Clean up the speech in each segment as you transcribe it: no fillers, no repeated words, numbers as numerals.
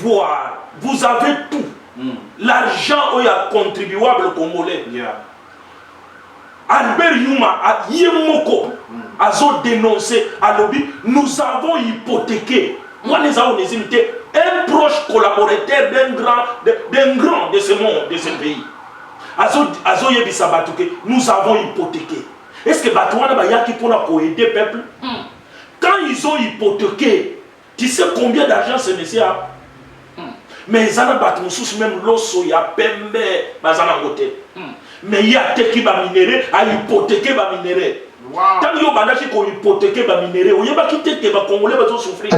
pouvoir, vous avez tout. L'argent est contribuable congolais. Albert Yuma a Yemoko a dénoncé à lobby, nous avons hypothéqué. Moi, les avons été un proche collaborateur d'un grand de ce monde, de ce pays. Azo Yebi Sabatouke, nous avons hypothéqué. Est-ce que Batouana Bayaki pour aider le peuple? Quand ils ont hypothéqué, tu sais combien d'argent ce monsieur a? Mais ils ont battu même l'osso, il y a pembe, bazana côté. Mais il y a des qui va minérer, à hypothéquer va minérer. Tant qu'il y a des qui ont hypothéqué va minérer, il y a des qui va Congolais va souffrir.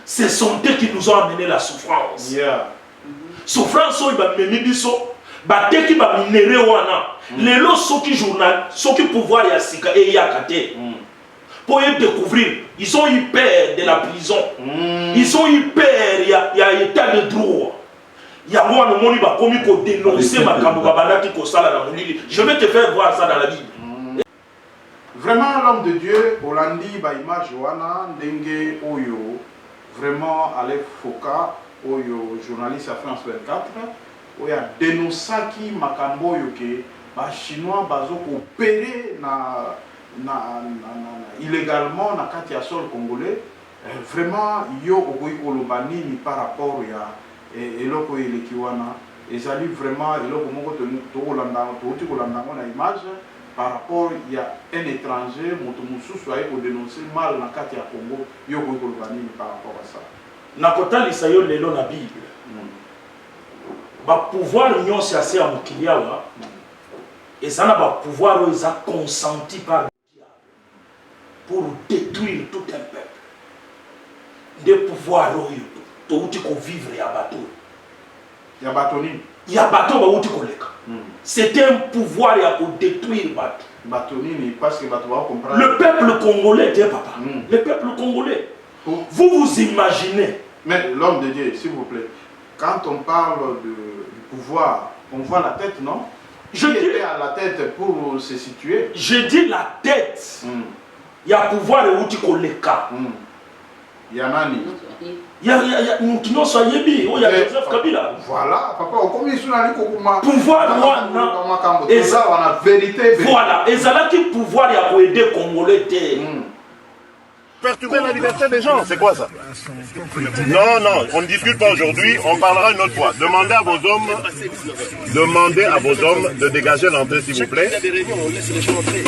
Ce sont eux qui nous ont amené la souffrance. Souffrance, il va mener du saut. Baté qui va minérer wana. Les lots sont qui journal, sont qui pouvoir ya sika et ya kate. Pour y découvrir, ils ont eu peur de la prison. Ils ont eu peur, il y a état de droit. Il y a moi, le monde va commis pour dénoncer ma camarade qui sala la moulili. Je vais te faire voir ça dans la Bible. Vraiment, l'homme de Dieu, Olandi, Baïma, Johanna, Dengue, Oyo, vraiment, Aleph Foka, Oyo, journaliste à France 24, où il y a dénoncé qui Makambo Yoke, les Chinois, bazo opéré illégalement dans le sol congolais. Vraiment, yo okoyi kolobani ni par rapport à eloko elekiwana. Ezali vraiment eloko moko tokolanda na image par rapport il y a un étranger moto mususu aye ko dénoncer mal na kati ya Congo yo okoyi kolobani ni par rapport à ça. Nakota lisayo lelo na Bible. Ba pouvoir nyonso assez à mokiliawa. Et ça n'a pas pouvoir ils a consenti par pour détruire tout un peuple. Des pouvoirs tout vivre à bateau. Il y a Batoni. Il y a bateau c'était un pouvoir pour détruire bateau. Batoni parce que bateau va comprendre. Le peuple congolais, papa. Le peuple congolais. Vous vous imaginez. Mais l'homme de Dieu, s'il vous plaît, quand on parle du pouvoir, on voit la tête, non? Je dis à la tête pour se situer. Je dis la tête. Il y a pouvoir et outil koleka. Il y a nani. Il y a Joseph Kabila. Voilà, papa, on dit pouvoir wana vérité. Voilà, et ça là qui pouvoir y a aider Congolais. Perturber la liberté des gens, c'est quoi ça? Non, non, on ne discute pas aujourd'hui, on parlera une autre fois. Demandez à vos hommes de dégager l'entrée, s'il vous plaît.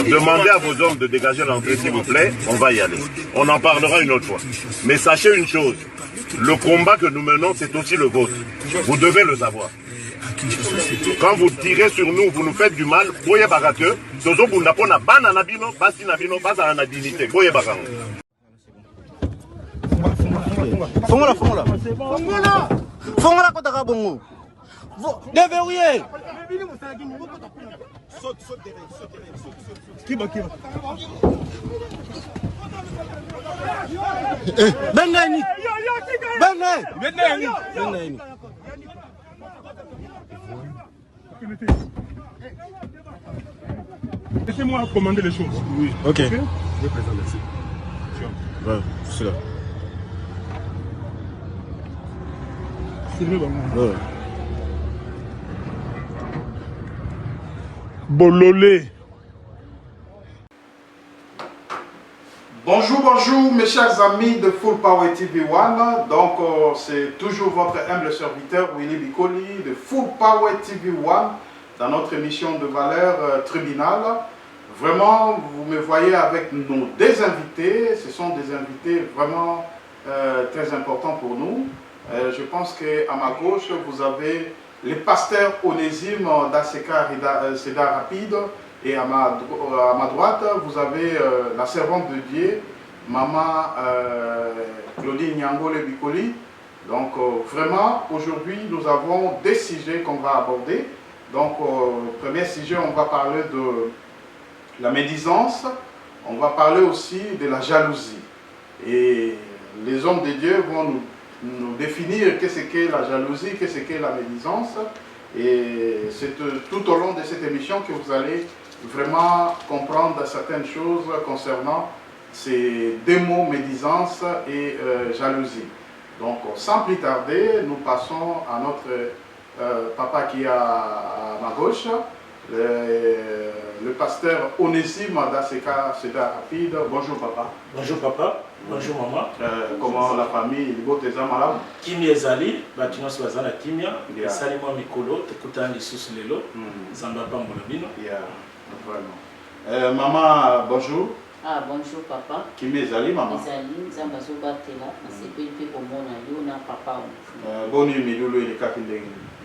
Demandez à vos hommes de dégager l'entrée, s'il vous plaît. On va y aller. On en parlera une autre fois. Mais sachez une chose, le combat que nous menons, c'est aussi le vôtre. Vous devez le savoir. Quand vous tirez sur nous, vous nous faites du mal, boye barake, tozo bundapona bana nabino, basi nabino, basa na dignité, boye barake. Fongola kotaka bongo. Déverrouillez. Benani. Laissez-moi commander les choses. Oui. Ok. Je vais présenter ici. Ouais, c'est là. Ouais. Bololé. Bonjour, bonjour mes chers amis de Full Power TV One. Donc c'est toujours votre humble serviteur Willy Bikoli de Full Power TV One dans notre émission de valeur tribunal. Vraiment, vous me voyez avec nos deux invités. Ce sont des invités vraiment très importants pour nous. Je pense qu'à ma gauche, vous avez le pasteur Onésime d'Aseka Seda Rapide. Et à ma droite, vous avez la servante de Dieu, Maman Claudine Nyangole Bikoli. Donc vraiment, aujourd'hui, nous avons des sujets qu'on va aborder. Donc, premier sujet, on va parler de la médisance. On va parler aussi de la jalousie. Et les hommes de Dieu vont nous définir qu'est-ce qu'est la jalousie, qu'est-ce qu'est la médisance. Et c'est tout au long de cette émission que vous allez vraiment comprendre certaines choses concernant ces deux mots, médisance et jalousie. Donc, sans plus tarder, nous passons à notre papa qui est à ma gauche, le pasteur Onésime Daseka Seda Rapide. Bonjour papa. Bonjour papa. Bonjour maman. Comment la famille, les beaux tes malades? Kimi ezali, batino swazana kimia, salimo mikolo, tekuta lisusu lelo, zamba pambola bino. Vraiment. Maman, bonjour. Ah, bonjour papa. Kimi ezali maman? Ezali, nzamba zobatela, nasepeli pe komona yo na papa on. Bonne nuit, Milulu et les Kakindeng.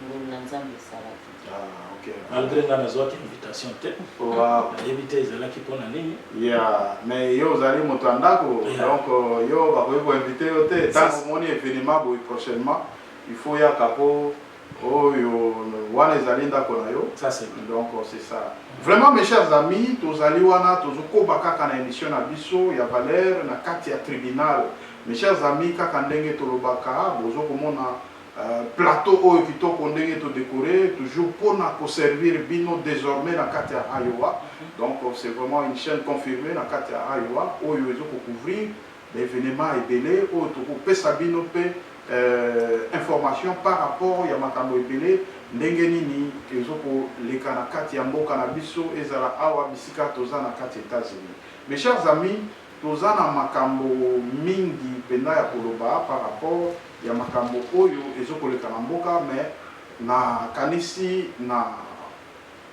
Ngolu na nzambe salati. Ah, ok. Malgré nga nazwaki invitation te. Wow. Nayebi te ezalaki mpona nini. Yeah, mais yo ozali moto andako, donc yo bakoki koinvite yo te. Tant omoni événement boy prochainement, il faut ya kapo oyo wana ezali ndako na yo. Ça c'est donc c'est ça. Vraiment mes chers amis, tozali wana tozokoba kaka na émission na biso ya Valeur na kati ya tribunal. Mes chers amis, kaka ndenge tolobaka bozo komona plateau oyo kitoko ndenge to décoré toujours pour na servir bino désormais na kati ya Iowa. Donc c'est vraiment une chaîne confirmée na kati ya Iowa oyo ezo couvrir l'événement ebele oyo to pesa bino pe information par rapport ya makambo ebele ndenge nini ezo ko leka na kati ya mboka na biso ezala awa bisika toza na kati ya États-Unis. Mes chers amis, toza na makambo mingi penda ya koloba par rapport ya makambo oyo ezokoleka na mboka, mais na kanisi na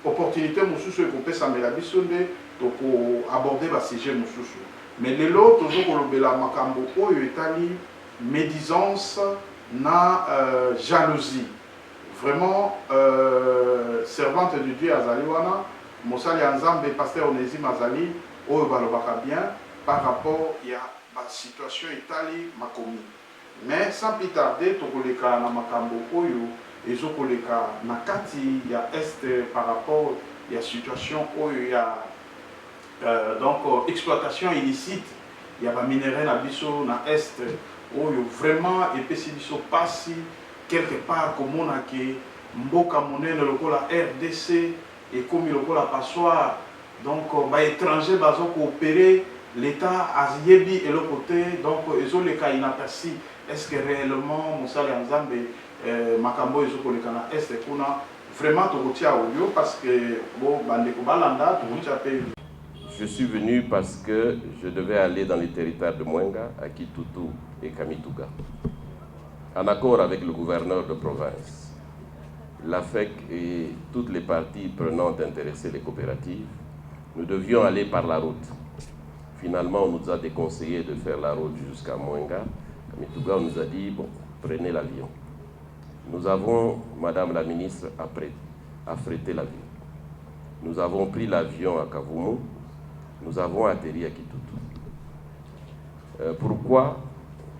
opportunité mosusu ekopesamela biso nde toko aborder ba sujet mosusu. Mais lelo tozokolobela makambo oyo etali médisance na jalousie. Vraiment servante de Dieu azali wana mosali ya Nzambe pasteur Onésime azali oyo balobaka bien par rapport ya ba situation etali makomi. Mais sans plus tarder, tokoleka na makambo oyo ezokoleka na kati ya est par rapport ya situation oyo ya donc exploitation illicite ya ba minerais na biso na est oyo vraiment epesi biso pasi quelque part komona ke mboka monene lokola RDC ekomi lokola passoire, donc ba étranger bazo coopérer l'État ayebi eloko te, donc ezoleka inaperçu. Est-ce que réellement mosala ya Nzambe makambo ezokoleka na est kuna vraiment tokotia audio parce que bon bandeko balanda tokotia pe. Je suis venu parce que je devais aller dans les territoires de Mwenga, à Kitutu et Kamituga. En accord avec le gouverneur de province, la FEC et toutes les parties prenantes intéressées, les coopératives, nous devions aller par la route. Finalement, on nous a déconseillé de faire la route jusqu'à Mwenga. Kamituga, on nous a dit, bon, prenez l'avion. Nous avons, Madame la ministre, affrété l'avion. Nous avons pris l'avion à Kavumu. Nous avons atterri à Kitutu. Pourquoi?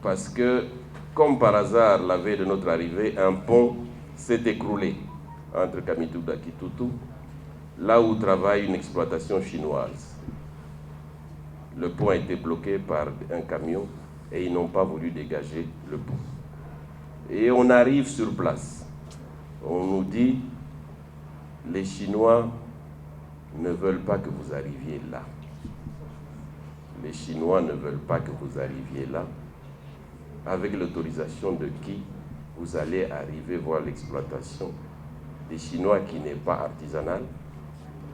Parce que, comme par hasard, la veille de notre arrivée, un pont s'est écroulé entre Kamituga et Kitutu, là où travaille une exploitation chinoise. Le pont a été bloqué par un camion et ils n'ont pas voulu dégager le pont. Et on arrive sur place. On nous dit, les Chinois ne veulent pas que vous arriviez là. Les Chinois ne veulent pas que vous arriviez là. Avec l'autorisation de qui vous allez arriver voir l'exploitation des Chinois qui n'est pas artisanale,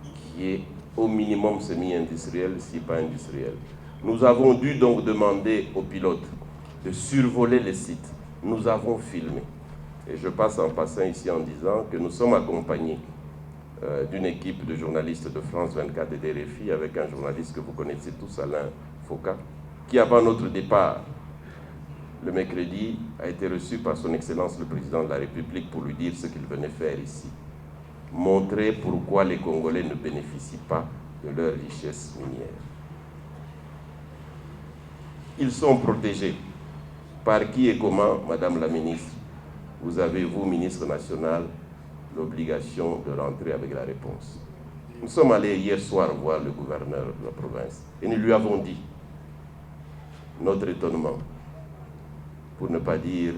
qui est au minimum semi-industriel, si pas industriel. Nous avons dû donc demander aux pilotes de survoler les sites. Nous avons filmé. Et je passe en passant ici en disant que nous sommes accompagnés d'une équipe de journalistes de France 24 et des RFI avec un journaliste que vous connaissez tous, Alain Foucault, qui avant notre départ, le mercredi, a été reçu par son Excellence le Président de la République pour lui dire ce qu'il venait faire ici. Montrer pourquoi les Congolais ne bénéficient pas de leur richesse minière. Ils sont protégés. Par qui et comment, Madame la Ministre, vous avez, vous, Ministre national, l'obligation de rentrer avec la réponse. Nous sommes allés hier soir voir le gouverneur de la province et nous lui avons dit notre étonnement, pour ne pas dire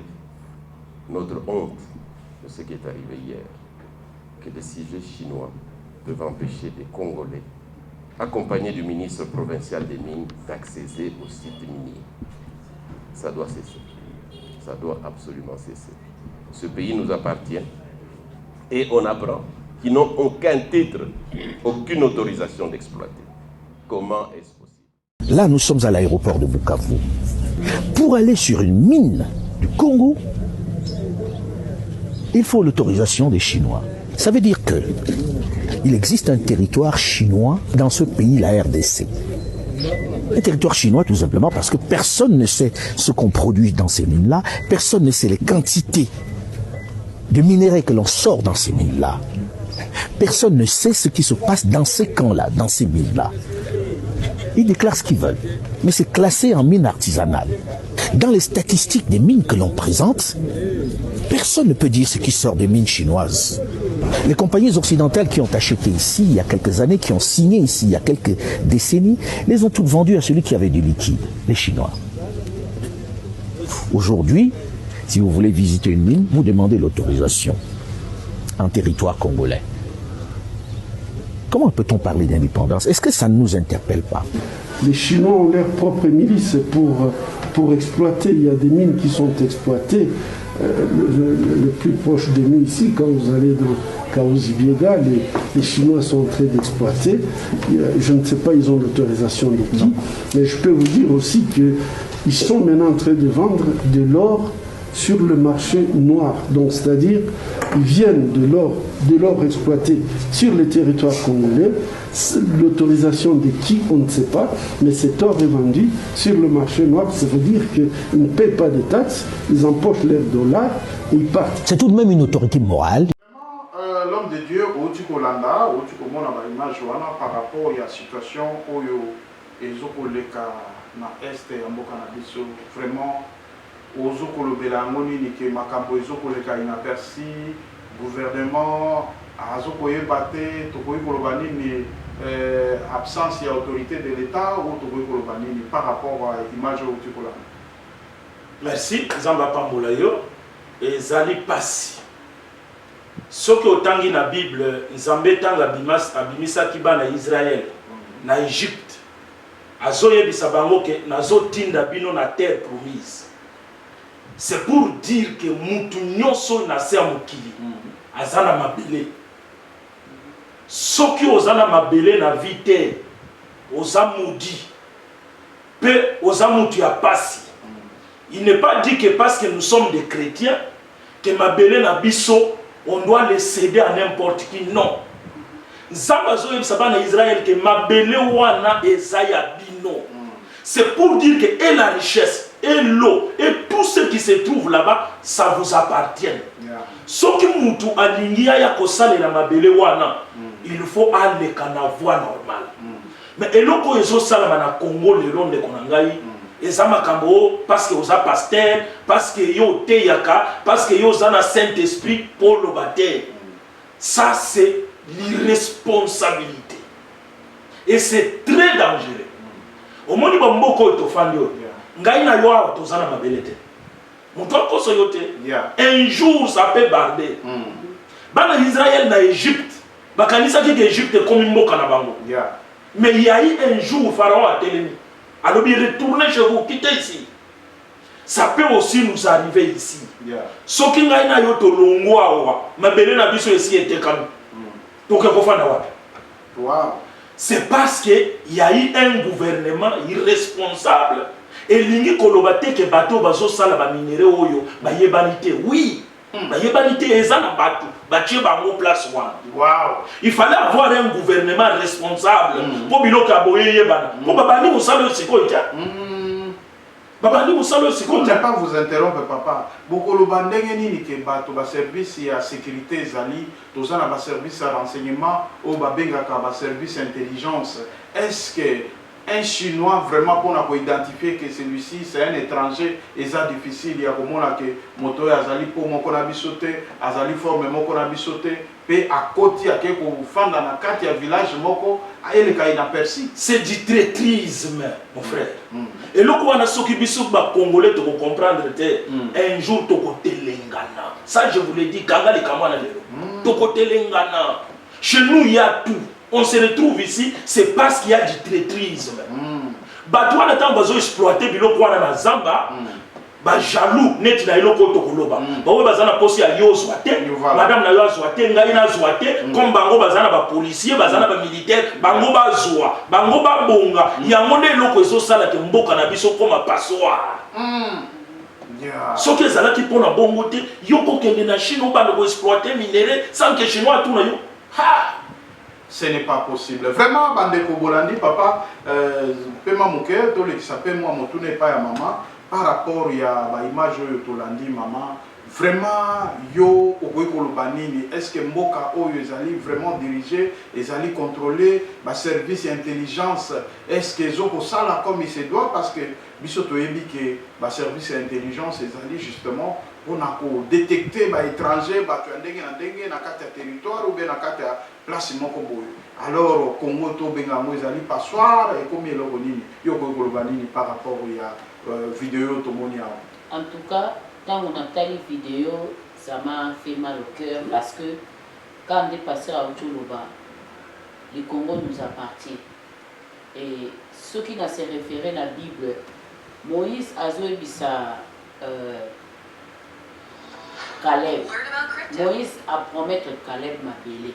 notre honte de ce qui est arrivé hier, que des sujets chinois peuvent empêcher des Congolais, accompagnés du ministre provincial des Mines, d'accéder aux sites miniers. Ça doit cesser. Ça doit absolument cesser. Ce pays nous appartient et on apprend qu'ils n'ont aucun titre, aucune autorisation d'exploiter. Comment est-ce possible? Là, nous sommes à l'aéroport de Bukavu. Pour aller sur une mine du Congo, il faut l'autorisation des Chinois. Ça veut dire que il existe un territoire chinois dans ce pays, la RDC. Un territoire chinois tout simplement parce que personne ne sait ce qu'on produit dans ces mines-là, personne ne sait les quantités de minerais que l'on sort dans ces mines-là. Personne ne sait ce qui se passe dans ces camps-là, dans ces mines-là. Ils déclarent ce qu'ils veulent, mais c'est classé en mine artisanale. Dans les statistiques des mines que l'on présente, personne ne peut dire ce qui sort des mines chinoises. Les compagnies occidentales qui ont acheté ici il y a quelques années, qui ont signé ici il y a quelques décennies, les ont toutes vendues à celui qui avait du liquide, les Chinois. Aujourd'hui, si vous voulez visiter une mine, vous demandez l'autorisation en territoire congolais. Comment peut-on parler d'indépendance? Est-ce que ça ne nous interpelle pas? Les Chinois ont leur propre milice pour exploiter. Il y a des mines qui sont exploitées. Le plus proche de nous ici, quand vous allez dans Kaouzi-Biega, les Chinois sont en train d'exploiter. Je ne sais pas, ils ont l'autorisation de qui, mais je peux vous dire aussi qu'ils sont maintenant en train de vendre de l'or sur le marché noir. Donc, c'est-à-dire, ils viennent de l'or exploité sur le territoire congolais. L'autorisation de qui, on ne sait pas, mais cet or est vendu sur le marché noir. Ça veut dire qu'ils ne paient pas de taxes, ils empochent leurs dollars et ils partent. C'est tout de même une autorité morale. L'homme de Dieu, Otikolanda, Otikomona, image par rapport à la situation où ils ont na est ya mboka na biso vraiment ozokolobela ngoni ke makambo ezokoleka inaperçu gouvernement azokoyeba te tokoki koloba nini absence ya autorité de l'État ou tokoki koloba nini par rapport à image otikolanda. Merci Zamba Pambola yo ezali pasi soki otangi na Bible Nzambe tanga abimisaki bana Israël na Égypte azoyebisa bango ke nazotinda bino na terre promise. C'est pour dire que mutu nyonso na se mokili azana mabele. Soki ozana mabele na vite oza maudit pe oza mutu ya pasi. Il n'est pas dit que parce que nous sommes des chrétiens que mabele na biso on doit les céder à n'importe qui. Non. Zamba zoyebisa bana Israël que mabele wana ezaya bino. C'est pour dire que et la richesse, et l'eau, et tout ce qui se trouve là-bas, ça vous appartient. Ce qui moutou alingia ya kosale na mabele wana, il faut aller à la voie normale. Mais eloko ezo salama na Congo le long de konangai, ezama kambo parce que oza pasteur, parce que yo te yaka, parce que yo zana Saint-Esprit pour le baptême. Ça c'est l'irresponsabilité. Et c'est très dangereux. Au moment où mboko tofandi yo, ngai na yo awa tozana mabele te. Muto koso yo te. Un jour ça peut barder. Bana Israël na Égypte, bakanisa ki Égypte comme mboka na bango. Mais il y a eu un jour Pharaon a télé. Alors bien retournez chez vous, quittez ici. Ça peut aussi nous arriver ici. Soki ngai na yo to longo awa, mabele na biso ici était comme. Donc il faut faire wow. C'est parce qu'il y a eu un gouvernement irresponsable et l'ingi kolobate ke bato bazo sala ba minéré oyo ba yebanité. Oui, ba yebanité ezana bato batie bango place wana. Wow. Il fallait avoir un gouvernement responsable pour biloka boye yebana. Pour babani musalo sikoja. Je ne vais pas vous interrompre, papa. Beaucoup de gens qui ont un service de sécurité, un service de renseignement ou un service d'intelligence. Est-ce qu'un Chinois, vraiment, pour identifier que celui-ci, c'est un étranger, et c'est difficile, il y a que moto azali pour mon konabisote, azali forme mon konabisote, pe à côté à quelque fan dans la carte village moko, elle est inaperçu. C'est du traîtrisme, mon frère. Et le quoi na soki biso ba congolais to comprendre un jour to côté lengana. Ça je vous l'ai dit kanga les kamana de. To côté lengana. Chez nous il y a tout. On se retrouve ici, c'est parce qu'il y a du traîtrisme. Batouana tant bazo exploiter biloko wana na Zamba. ba jaloux net na eloko to koloba ba bazana posi ya yo zwate madame na yo zwate ngai na zwate comme bango bazana ba policier bazana ba militaire bango bazwa bango babonga yango nde eloko ezo sala ke mboka na biso koma passoire soki ezalaki mpona bongo te yo kokende na Chine obanda koexploite minere sans que chinois atuna yo ce n'est pas possible. Vraiment, Bandeko Bolandi, papa, paiement mon cœur, tout le qui s'appelle moi, mon tourné pas à maman, par rapport à l'image de Tolandi, maman, vraiment, yo, est-ce que Mboka, ils allaient vraiment diriger, ils allaient contrôler, ma service et intelligence, est-ce qu'ils ont ça là comme il se doit, parce que, Bissoto Ebi, que ma service et intelligence, ils allaient justement, on a détecté les étrangers, tu as des territoire ou bien place alors Congo to benga moizali passoire et comme il y a par rapport à vidéo to monia. En tout cas, quand on a tali vidéo, ça m'a fait mal au cœur parce que quand on est passé à Ocholoba, le Congo nous appartient. Et ceux qui n'ont se référé à la Bible, Moïse a joué ça. Caleb. Moïse a promis que Caleb m'a belé.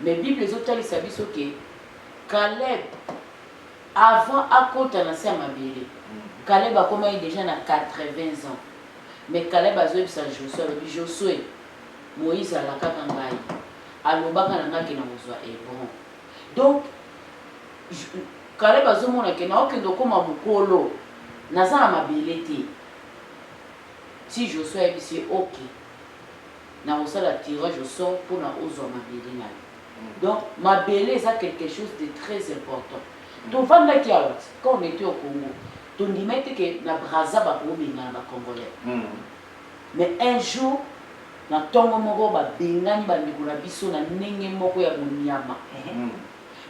Mais la Bible, les autres, ils savent que Caleb, avant à côté de la belé, Caleb a commencé déjà à 80 ans. Mais Caleb a joué sa Josué. Josué, Moïse a la kakangaï. Alobaka na ki na mozwa et bon. Donc, Caleb a joué mon akena okendo koma mukolo. Naza na mabele te. Si Josué est ici, ok. Dans le tirage au sort pour la hausse de ma. Donc, ma belle, c'est quelque chose de très important. Donc, quand on était au Congo, on disait que la brasa va pour les Congolais. Mais un jour, na tongo moko ba bengani ba ndeko na biso na ndenge moko ya monyama.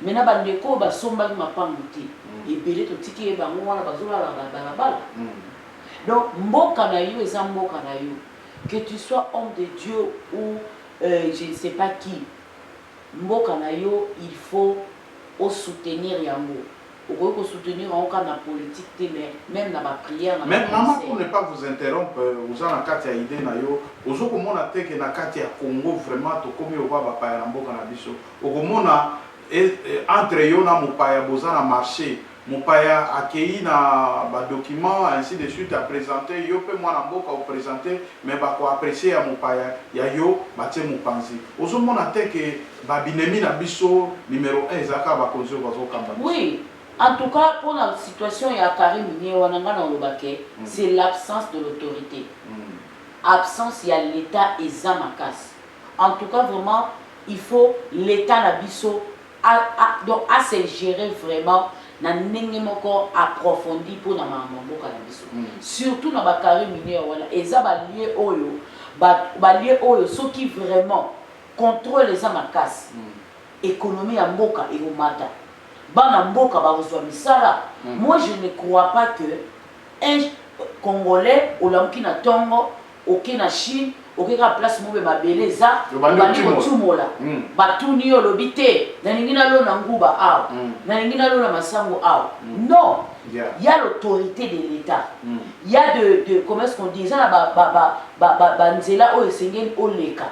Mais na ba ndeko ba somba mapango te. Ebele to tiki e bango wana bazola la balabala. Donc, mboka na yo eza mboka na yo. Que tu sois homme de Dieu ou je ne sais pas qui, mboka na yo, il faut soutenir yango. Il faut soutenir en cas de politique, mais même dans ma prière. Mais maman, pour ne pas vous interrompre, vous avez une idée na yo. Vous avez une idée que na Congo vraiment to komi oba ba pa ya mboka na biso. Okomona entre yo na mopaya bozana marché. Mon père a accueilli na documents ainsi de suite à présenter. Yo peut moi na mboka au présenter, mais ba ko apprécier à mon père ya yo batie mon panzi. Ozomo na te que ba binemi na biso numéro 1 ezaka ba konzo bazo kamba. Oui, en tout cas pour la situation ya Karim Nyewananga na Lobake, c'est l'absence de l'autorité. Absence il y a l'état et zamakas. En tout cas vraiment, il faut l'état na biso donc à se gérer vraiment. Na ndenge moko approfondi pour na mambo ka biso surtout na bakari minier wala eza ba lié oyo ceux qui vraiment contrôle les amakas économie ya mboka et mata bana mboka ba kozwa misala. Moi je ne crois pas que un Congolais olamuki na tongo oké na Chine oké ka place mo be mabeleza bandi kotumola batuni yo lobité na ningina lo na nguba aw na ningina lo na masango aw. Non, il y a l'autorité de l'État. Il y a de comment est-ce qu'on dit ça ba nzela o esengeli oleka.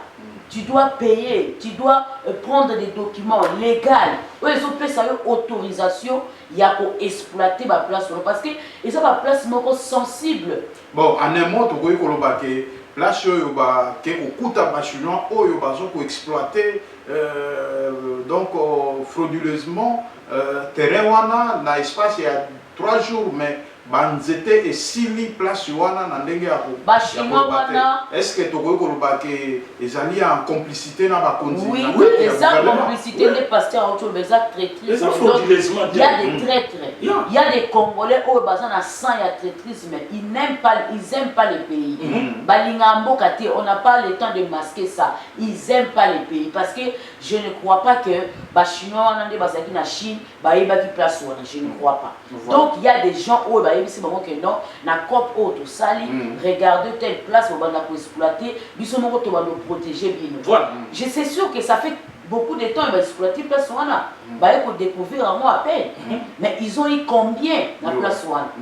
Tu dois payer, tu dois prendre des documents légaux. Ils ont fait ça autorisation, il y a pour exploiter ma place parce que ils ont ma place sensible. Bon, en un mot, tu vois que place yoba ke okuta bachinois oyo bazo ko exploiter donc frauduleusement terrain wana na espace ya 3 jours mais banzete et sili place wana na ndenge ya ko bachinois wana est-ce que tokoki koloba ke ezali en complicité na bakonzi? Oui, les complicité des pasteurs autour des actes traîtrises. Il y a des traîtres. Il y a des Congolais au bazan à 100 ya traîtrise mais ils n'aiment pas les pays. Balingambo kate, on n'a pas le temps de masquer ça. Ils n'aiment pas les pays parce que je ne crois pas que bachinois wana nde bazaki na Chine ba yebaki place wana, je ne crois pas. Donc il y a des gens au c'est bon que non, na cop auto sali, regardez telle place où on va exploiter, biso moko to va nous protéger bien. Voilà. Je sais sûr que ça fait beaucoup de temps ils vont exploiter place wana. Ba pour découvrir à moi à peine. Mais ils ont eu combien la place wana.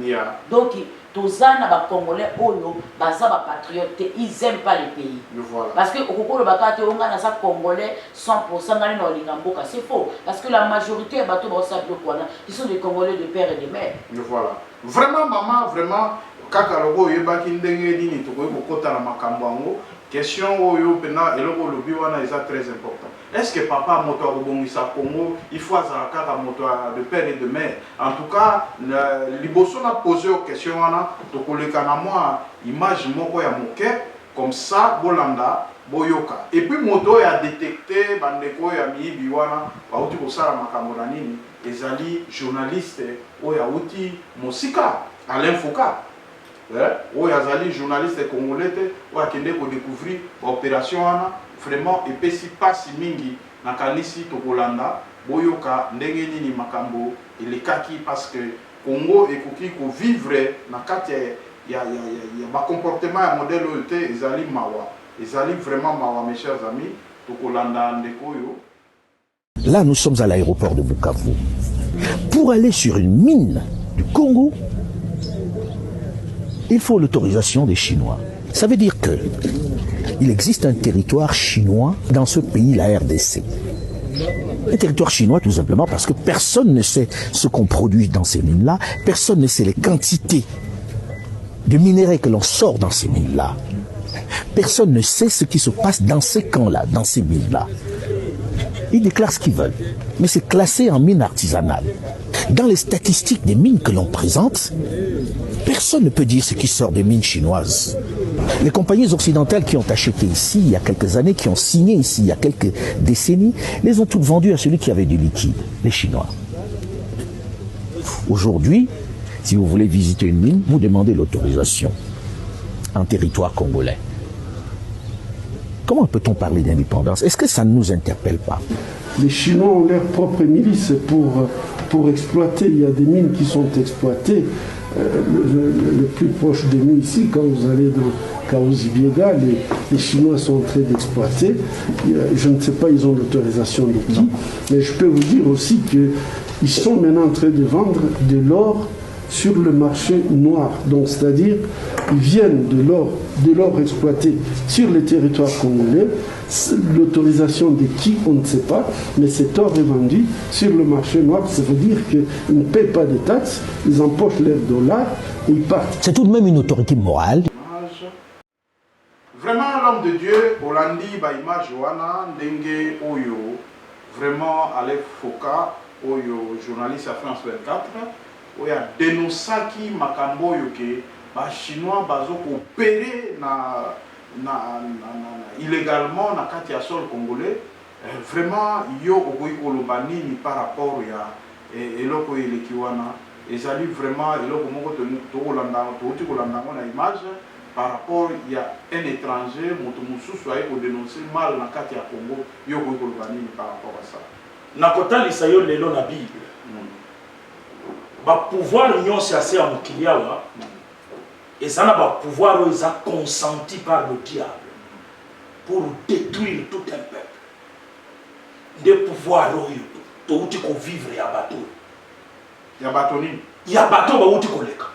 Donc tozana ba Congolais oyo baza ba patriotes, ils aiment pas le pays. Voilà. Parce que au Congo le bakate on a ça Congolais 100% ngani na lingamboka, c'est faux parce que la majorité ya bato ba sablo kwana, ils sont des Congolais de père et de mère. Voilà. Vraiment maman, vraiment kaka logo yebaki ndenge nini tokoyi kokota na makambo yango. Question oyo pena eloko lobi wana eza très important. Est-ce que papa moto akobongisa Congo il faut azalaka moto de père et de mère? En tout cas, liboso na poser aux questions wana tokoleka na moi image moko ya moke comme ça bolanda boyoka. Et puis moto ya détecté bandeko ya miyibi wana bauti kosala makambo na nini ezali journaliste oyo auti mosika Alain Foucault. Oui, azali journaliste congolais ou akende ko découvrir opération ana vraiment et si pas si mingi na kanisi to Kolanda boyoka ndenge nini makambo elekaki parce que Congo ekoki ko vivre na kati ya ba comportement ya modèle oyo ezali mawa ezali vraiment mawa mes chers amis to Kolanda ndeko yo. Là nous sommes à l'aéroport de Bukavu pour aller sur une mine du Congo. Il faut l'autorisation des Chinois. Ça veut dire que il existe un territoire chinois dans ce pays, la RDC. Un territoire chinois tout simplement parce que personne ne sait ce qu'on produit dans ces mines-là, personne ne sait les quantités de minerais que l'on sort dans ces mines-là. Personne ne sait ce qui se passe dans ces camps-là, dans ces mines-là. Ils déclarent ce qu'ils veulent, mais c'est classé en mine artisanale. Dans les statistiques des mines que l'on présente, personne ne peut dire ce qui sort des mines chinoises. Les compagnies occidentales qui ont acheté ici il y a quelques années, qui ont signé ici il y a quelques décennies, les ont toutes vendues à celui qui avait du liquide, les Chinois. Aujourd'hui, si vous voulez visiter une mine, vous demandez l'autorisation en territoire congolais. Comment peut-on parler d'indépendance? Est-ce que ça ne nous interpelle pas? Les Chinois ont leur propre milice pour exploiter. Il y a des mines qui sont exploitées. Le plus proche de nous ici, quand vous allez dans Kaouzi-Biega, les Chinois sont en train d'exploiter. Je ne sais pas, ils ont l'autorisation de qui, mais je peux vous dire aussi qu'ils sont maintenant en train de vendre de l'or sur le marché noir. Donc, c'est-à-dire, ils viennent de l'or exploité sur le territoire congolais. L'autorisation de qui, on ne sait pas, mais cet or est vendu sur le marché noir. Ça veut dire qu'ils ne paient pas de taxes, ils empochent leurs dollars et ils partent. C'est tout de même une autorité morale. Vraiment, l'homme de Dieu, Olandi, Baïma, Johanna, Ndenge, Oyo, vraiment, Alain Foucault, Oyo, journaliste à France 24, Oyo a dénoncé qui Makambo Yoke, les Chinois, bazo opéré illégalement na kati ya sol congolais. Vraiment, yo okoyi kolobani ni par rapport ya eloko elekiwana. Ezali vraiment eloko moko to kolanda na image. Par rapport, il y a un étranger, Motomoussou, soit pour dénoncer mal dans le ya Congo, il y a par rapport à ça. Nakota lisayo lelo na Bible. Ba pouvoir union c'est assez à Mokiliawa. Et ça n'a pas pouvoir ils a consenti par le diable pour détruire tout un peuple. Des pouvoirs to uti ko vivre ya bateau. Ya batoni. Ya bateau ba uti ko leka.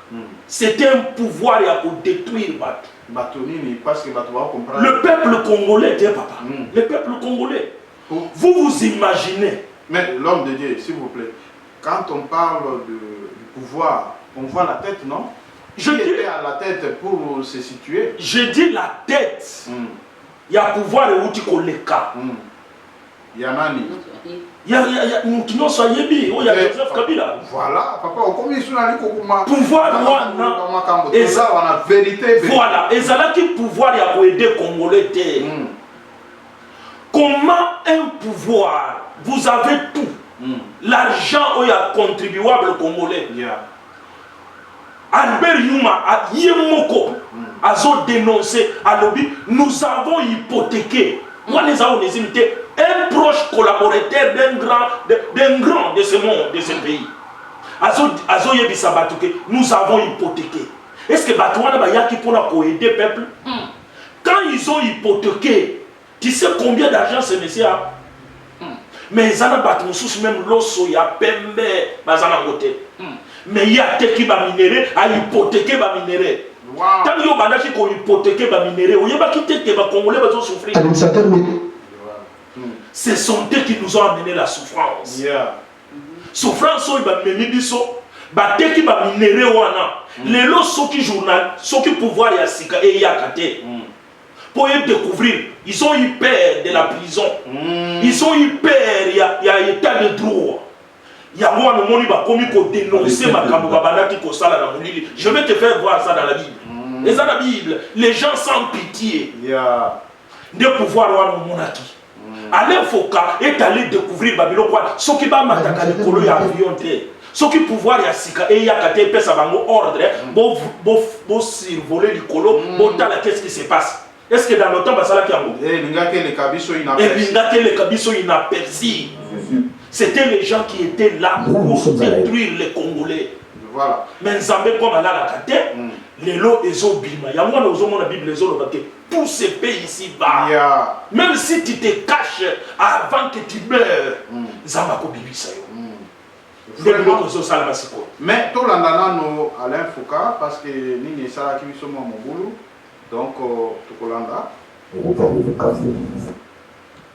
C'était un pouvoir pour détruire bateau. Batonini parce que bateau va comprendre. Le peuple congolais, Dieu papa. Le peuple congolais. Vous vous imaginez. Mais l'homme de Dieu, s'il vous plaît, quand on parle du pouvoir, on voit la tête, non? Je dis à la tête pour se situer. Je dis la tête. Il y a pouvoir et outil koleka. Il y a nani. Il y a Yebi, il y a Joseph Kabila. Voilà, papa, on dit pouvoir et ça on a vérité. Voilà, et ça là qui pouvoir y a pour aider Congolais. Comment un pouvoir, vous avez tout. L'argent il y a contribuable Congolais. Albert Yuma a Yemoko a dénoncé à lobby, nous avons hypothéqué. Moi les avons imité un proche collaborateur d'un grand de ce monde, de ce pays. Azo yebi sabatuke, nous avons hypothéqué. Est-ce que Batouana ba yaki pour aider le peuple? Quand ils ont hypothéqué, tu sais combien d'argent ce monsieur a? Mais ils ont battu même l'osso ya pembe bazana côté. mais il y a des qui va minérer, à hypothéquer va minérer. Tant qu'il y a des qui ont hypothéqué va minérer, il y a des qui va Congolais va souffrir. Ce sont eux qui nous ont amené la souffrance. Souffrance, il va mener du saut. Bate qui va minérer wana. Les lots sont qui journal, sont qui pouvoir y asika et y akate. Pour y découvrir, ils ont eu peur de la prison. Ils ont eu peur, il y a état de droit. Il y a moi, le monde va commis pour dénoncer ma camarade qui sala dans mon lit. Je vais te faire voir ça dans la Bible. Et ça, la Bible, les gens sans pitié. De pouvoir voir mon monarchie. Alain Foucault est allé découvrir Babylone. Ce qui va m'attaquer le colo et avion. Ce qui pouvoir y asika et y a kate pesa bango ordre. Bon survoler le colo. Bon tala qu'est-ce qui se passe? Est-ce que dans le temps, ça qui a les cabisso inaperçus. C'était les gens qui étaient là pour détruire les Congolais. Voilà. Mais Nzambe comme à la kate, les lots et zo bima. Il y a moi dans la Bible les zo le tout se paye ici bas. Même si tu te caches avant que tu meurs, Nzamba ko bibi sa yo. Mais tout l'andana no Alain Foucault parce que ni ça qui sont mon boulot. Donc, Tokolanda. L'aéroport de Bukavu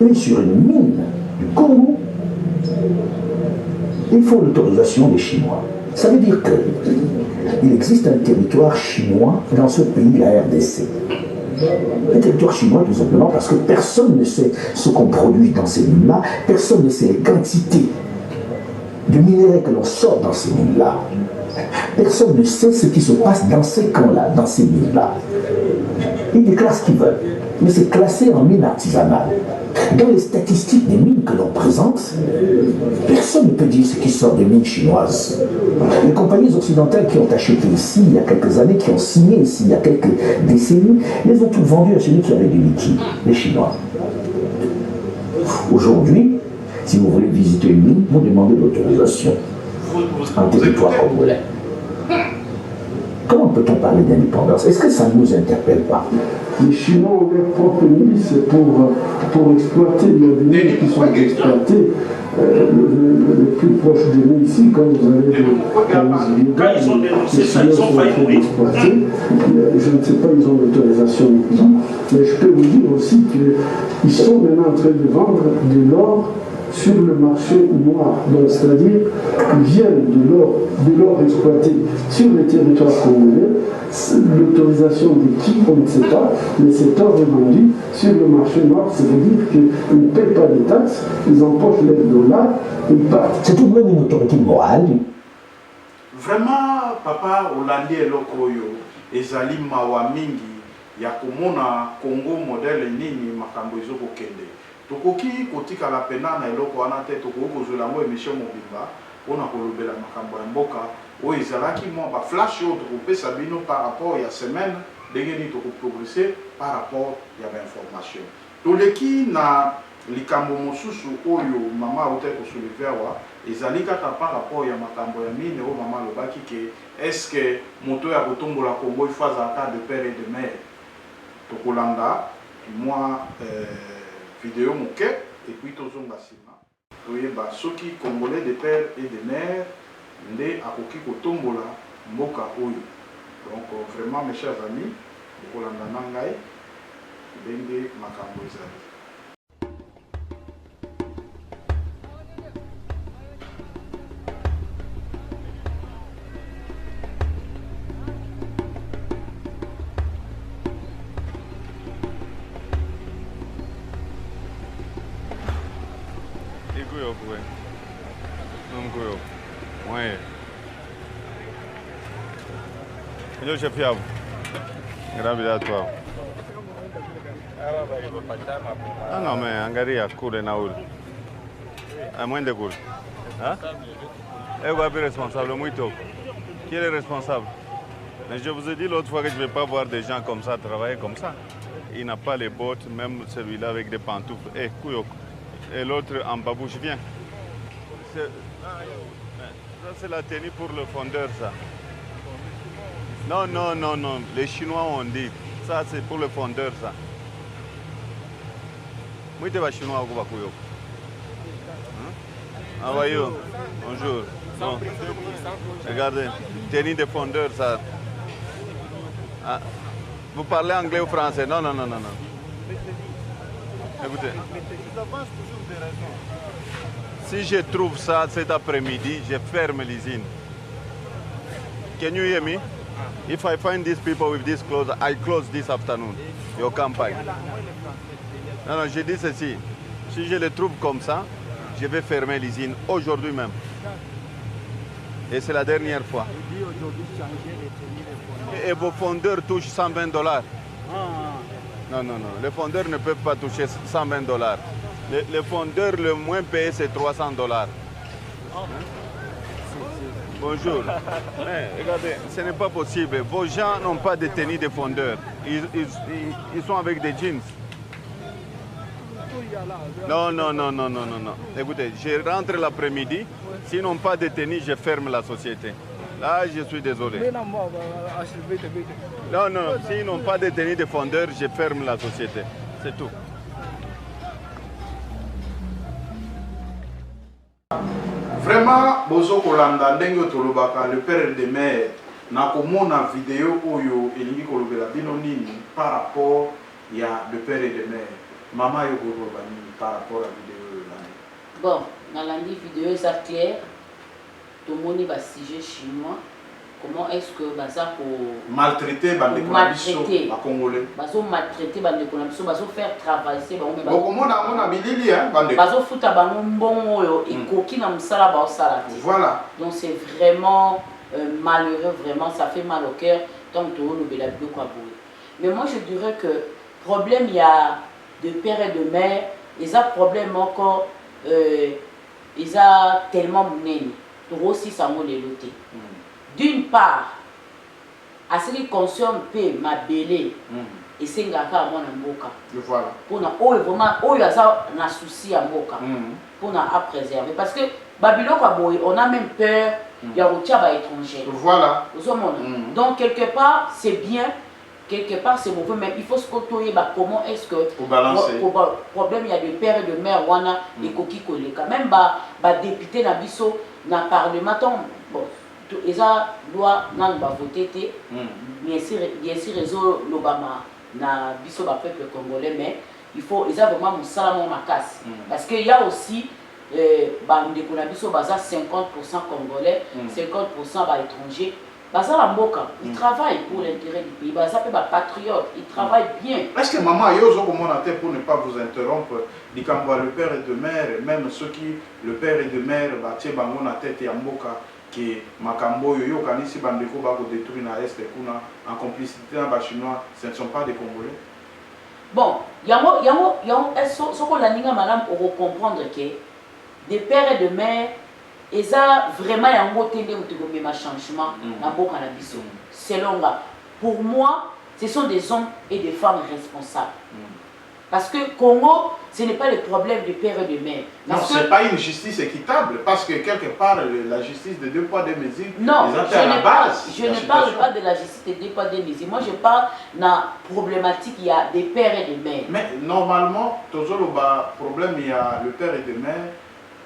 est sur une mine du Congo. Il faut l'autorisation des Chinois. Ça veut dire qu'il existe un territoire chinois dans ce pays, la RDC. Un territoire chinois tout simplement parce que personne ne sait ce qu'on produit dans ces mines-là, personne ne sait les quantités de minerais que l'on sort dans ces mines-là. Personne ne sait ce qui se passe dans ces camps-là, dans ces mines-là. Ils déclarent ce qu'ils veulent, mais c'est classé en mine artisanale. Dans les statistiques des mines que l'on présente, personne ne peut dire ce qui sort des mines chinoises. Les compagnies occidentales qui ont acheté ici il y a quelques années, qui ont signé ici il y a quelques décennies, les ont toutes vendues à celui qui avait du liquide, les Chinois. Aujourd'hui, si vous voulez visiter une mine, vous demandez l'autorisation en territoire congolais. Comment peut-on parler d'indépendance? Est-ce que ça ne nous interpelle pas? Les Chinois ont leur propre milice pour exploiter. Il y a des mines qui sont exploitées. Les plus proches de nous ici, quand vous avez quand ils ont dénoncé ça, ils ont failli mourir. Je ne sais pas, ils ont l'autorisation ou pas. Mais je peux vous dire aussi qu'ils sont maintenant en train de vendre de l'or sur le marché noir. Donc, c'est-à-dire qu'ils viennent de l'or exploité sur le territoire congolais. L'autorisation de qui, on ne sait pas, mais cet or est vendu sur le marché noir. Ça veut dire qu'ils ne paient pas de taxes, ils empochent les dollars et ils partent. C'est tout de même une autorité morale. Vraiment, papa, Hollandais et Lokoyo, ezali mawa mingi, ya komona Congo modèle nini makambo ezoko kende. Tokoki kotika la pena na eloko wana te tokoki kozwela ngo émission mobimba mpona kolobela makambo ya mboka oyo ezalaki mwa baflash oyo tokopesa bino par rapport ya semaine ndenge nini tokoprogresse par rapport ya bainformation. Toleki na likambo mosusu oyo mama auta kosoleve awa ezali kaka par rapport ya makambo ya mine oyo mama alobaki ke estce moto ya kotombola Congo ifo azalaka de père et de mère. Tokolanda mwa vidéo moke et puis tozonga sima toyeba soki congolais de père et de mère nde akoki kotombola mboka oyo. Donc vraiment mes chers amis okolanda na ngai ndenge makambo ezali. Yo chef yabo. Grabe à toi. Ah non mais angalia kule na ule. Amwende kule. Hein? Et vous êtes responsable muito. Qui est le responsable? Mais je vous ai dit l'autre fois que je ne vais pas voir des gens comme ça travailler comme ça. Il n'a pas les bottes, même celui-là avec des pantoufles. Eh, Kouyok. Et l'autre en babouche, viens. Ça, c'est la tenue pour le fondeur, ça. Non, non, non, non. Les Chinois ont dit. Ça, c'est pour le fondeur, ça. Moi, je suis chinois, How are you? Bonjour. Bon. Regardez, tenue de fondeur, ça. Ah. Vous parlez anglais ou français? Non, non, non, non, non. Écoutez. Si je trouve ça cet après-midi, je ferme l'usine. Can you hear me? If I find these people with this clothes, I close this afternoon. Your campagne. Non, non, je dis ceci. Si je les trouve comme ça, je vais fermer l'usine aujourd'hui même. Et c'est la dernière fois. Et vos fondeurs touchent $120. Non, non, non. Les fondeurs ne peuvent pas toucher $120. Les fondeurs, le moins payé, c'est $300. Bonjour. Mais, regardez, ce n'est pas possible. Vos gens n'ont pas de tenue de fondeurs. Ils sont avec des jeans. Non, non, non, non, non, non, non. Écoutez, je rentre l'après-midi. S'ils n'ont pas de tenue, je ferme la société. Là, je suis désolé. Non, non, s'ils n'ont pas de tenue de fondeur, je ferme la société. C'est tout. Vraiment, Bozo Kolanda, Dengo Tolobaka, le père de mère, n'a une vidéo Oyo et Lingi Kolobela Binonini par rapport à le père de mère. Maman Yoko par rapport à la vidéo. Bon, dans la vidéo, c'est clair. Tout le monde va sujet chinois. Comment est-ce que Baza pour maltraiter les Congolais? Bazo maltraiter les Congolais, Bazo faire travailler. Comment on a bilili hein? Bazo fouta bango mbongo et koki na msala ba osala. Voilà. Donc c'est vraiment malheureux, vraiment ça fait mal au cœur tant que on le bela quoi. Mais moi je dirais que problème il y a de père et de mère, ils ont problème encore ils ont tellement monnaie. Pour aussi ça m'a les loter. D'une part, à ce qui concerne ma belé et c'est un à mon mboka. Voilà. Pour na vraiment na souci à mboka. Pour na à préserver parce que Babylone on a même peur il y a autre étranger. Voilà. Donc quelque part c'est bien, quelque part c'est mauvais, mais il faut se côtoyer comment est-ce que pour balancer. Problème il y a de père et de mère wana et koki koleka même député na biso na parlement bon ils doivent voter bien sûr réseau l'Obama na biso ba peuple congolais mais il faut ils ont vraiment mon salamon ma casse parce qu'il y a aussi ndeko na biso baza 50% congolais 50% ba étrangers baza la mboka ils travaillent pour l'intérêt du pays baza pe ba patriote ils travaillent bien. Est-ce que maman yozo comme on a fait pour ne pas vous interrompre dit quand le père et de mère même ceux qui le père et de mère batie bango na tête ya mboka que makambo yo kanisi bandeko ba ko détruire na est kuna en complicité na ba chinois ce ne sont pas des Congolais. Bon yango ce qu'on la ninga madame pour comprendre que des pères et de mères ils ont vraiment yango tende mutuko ma changement na boka na biso selon moi pour moi ce sont des hommes et des femmes responsables. Parce que Congo, ce n'est pas le problème du père et de mère. Non, ce n'est pas une justice équitable, parce que quelque part, la justice de deux poids, deux mesures, non, je ne parle pas de la justice de deux poids, deux mesures. Moi, je parle de la problématique, il y a des pères et des mères. Mais normalement, toujours le problème, il y a le père et de mère,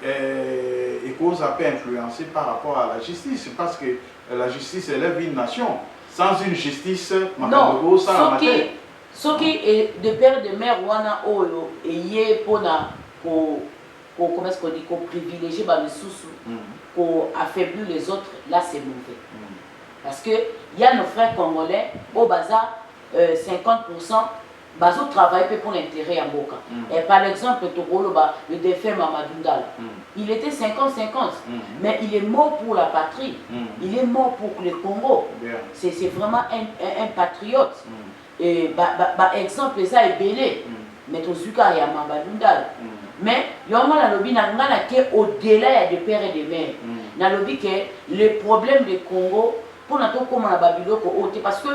et cause à peu influencé par rapport à la justice, parce que la justice élève une nation. Sans une justice, non, ce qui est de père et de mère, wana oyo et pour comment est-ce qu'on dit qu'on privilégie les sous pour affaiblir les autres, là c'est mauvais. Parce que il y a nos frères congolais au bazar 50% bazo travaillent pour l'intérêt à Boka. Et par exemple le défunt Mamadou Ndala, il était 50-50, mais il est mort pour la patrie, il est mort pour le Congo. C'est vraiment un patriote. Et exemple ça est belé mais tout ce cas il y a Mamadou Ndala mais il y a un lobby au-delà de pères et de mères na lobby que le problème du Congo pour notre comme la Babylone parce que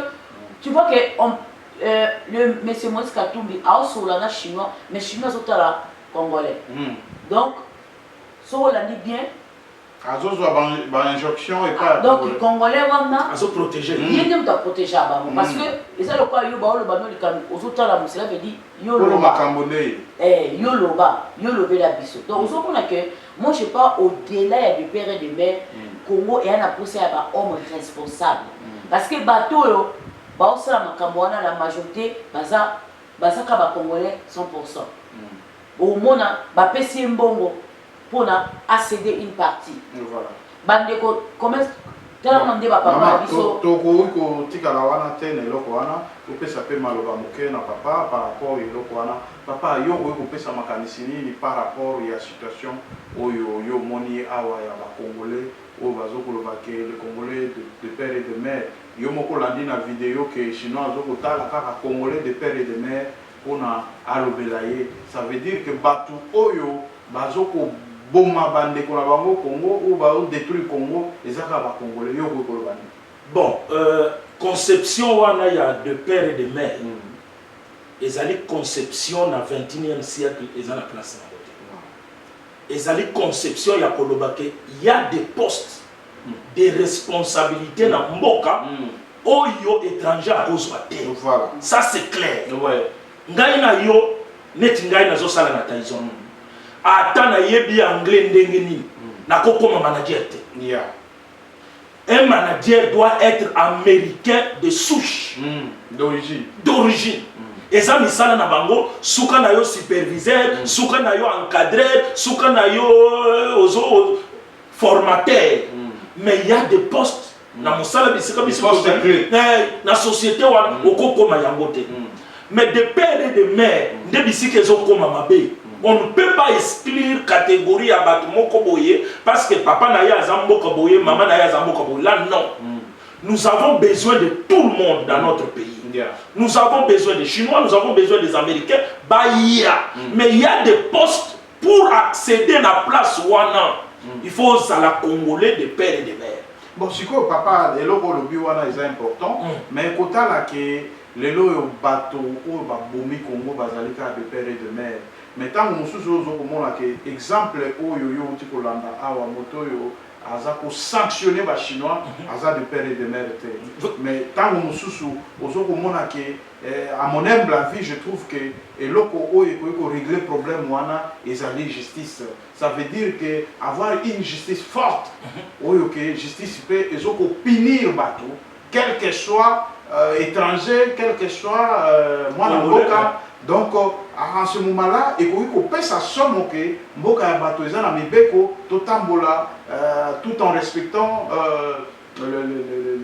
tu vois que le monsieur Moïse Katumbi a sur la chinois mais chinois sont là congolais donc ça on l'a dit bien injonction et pas. Donc les Congolais wana azo protéger. Yéne mta protéger bango parce que les ça le quoi yo ba le bano le kan ozoto la musela veut dire yo lo loba. Makambonde. Yo lobe la biso. Donc on comprend que moi je sais pas au-delà du père et de mère Congo et un poussé à ba homme responsable. Parce que bateau yo ba osala makambo wana la majorité baza ka ba Congolais 100%. Au mona ba pesi mbongo pour accéder une partie. Voilà. Bandeko comment tellement de papa biso toko ko tikala wana tene loko wana ko pesa pe maloba moke na papa par rapport eloko wana papa yo ko pesa makanisi ni par rapport ya situation oyo yo moni awa ya ba Congolais o bazo ko lobake les Congolais de père et de mère yo moko landi na vidéo que chinois zo ko tala kaka Congolais de père et de mère pona alobelaye ça veut dire que batu oyo bazo ko Boma bande ko na bango Congo ou ba détruire Congo les aka ba Congolais yo ko ko bande. Bon, conception wana ya de père et de mère. Ezali conception na 21e siècle ezala place na côté. Ezali conception ya kolobake il y a des postes des responsabilités na mboka oyo étranger à cause te. Voilà. Ça c'est clair. Ouais. Ngai na yo net ngai na zo sala na Tyson. Atana yebi anglais ndenge nini nakokoma manager te. Yeah. Un manager doit être américain de souche, d'origine. Et ça misala na bango suka na yo superviseur, suka na yo encadreur, suka na yo formateur. Mais il y a des postes na musala bisika na société wana okokoma yango te. Mais de père et de mère nde bisika ezokoma mabe. On ne peut pas exclure catégorie à Batumoko Boye parce que papa n'a ya Zamboka Boye, maman n'a ya Zamboka Boye. Là, non. Nous avons besoin de tout le monde dans notre pays. Nous avons besoin des Chinois, nous avons besoin des Américains. Mais il y a des postes pour accéder à la place Wana. Il faut ça la Congolais de père et de mère. Bon, si papa, le logo le Wana est important, mais quand là que les logo bateau ou bomi Congo bazalika de père et de mère. Mais tant que nous sommes exemple oyo tikolanda awa moto yo aza ko sanctionner ba chinois aza de père et de mère. Mais tant que nous sommes à mon humble avis je trouve que eloko oyo ko régler problème wana ezali justice. Ça veut dire que avoir une justice forte oyo que justice peut ezoko punir bato quel que soit étranger, quel que soit mwana mboka. Donc, en ce moment-là, il faut que ça somme que Mboka Yabato est en Mibeko, tout en respectant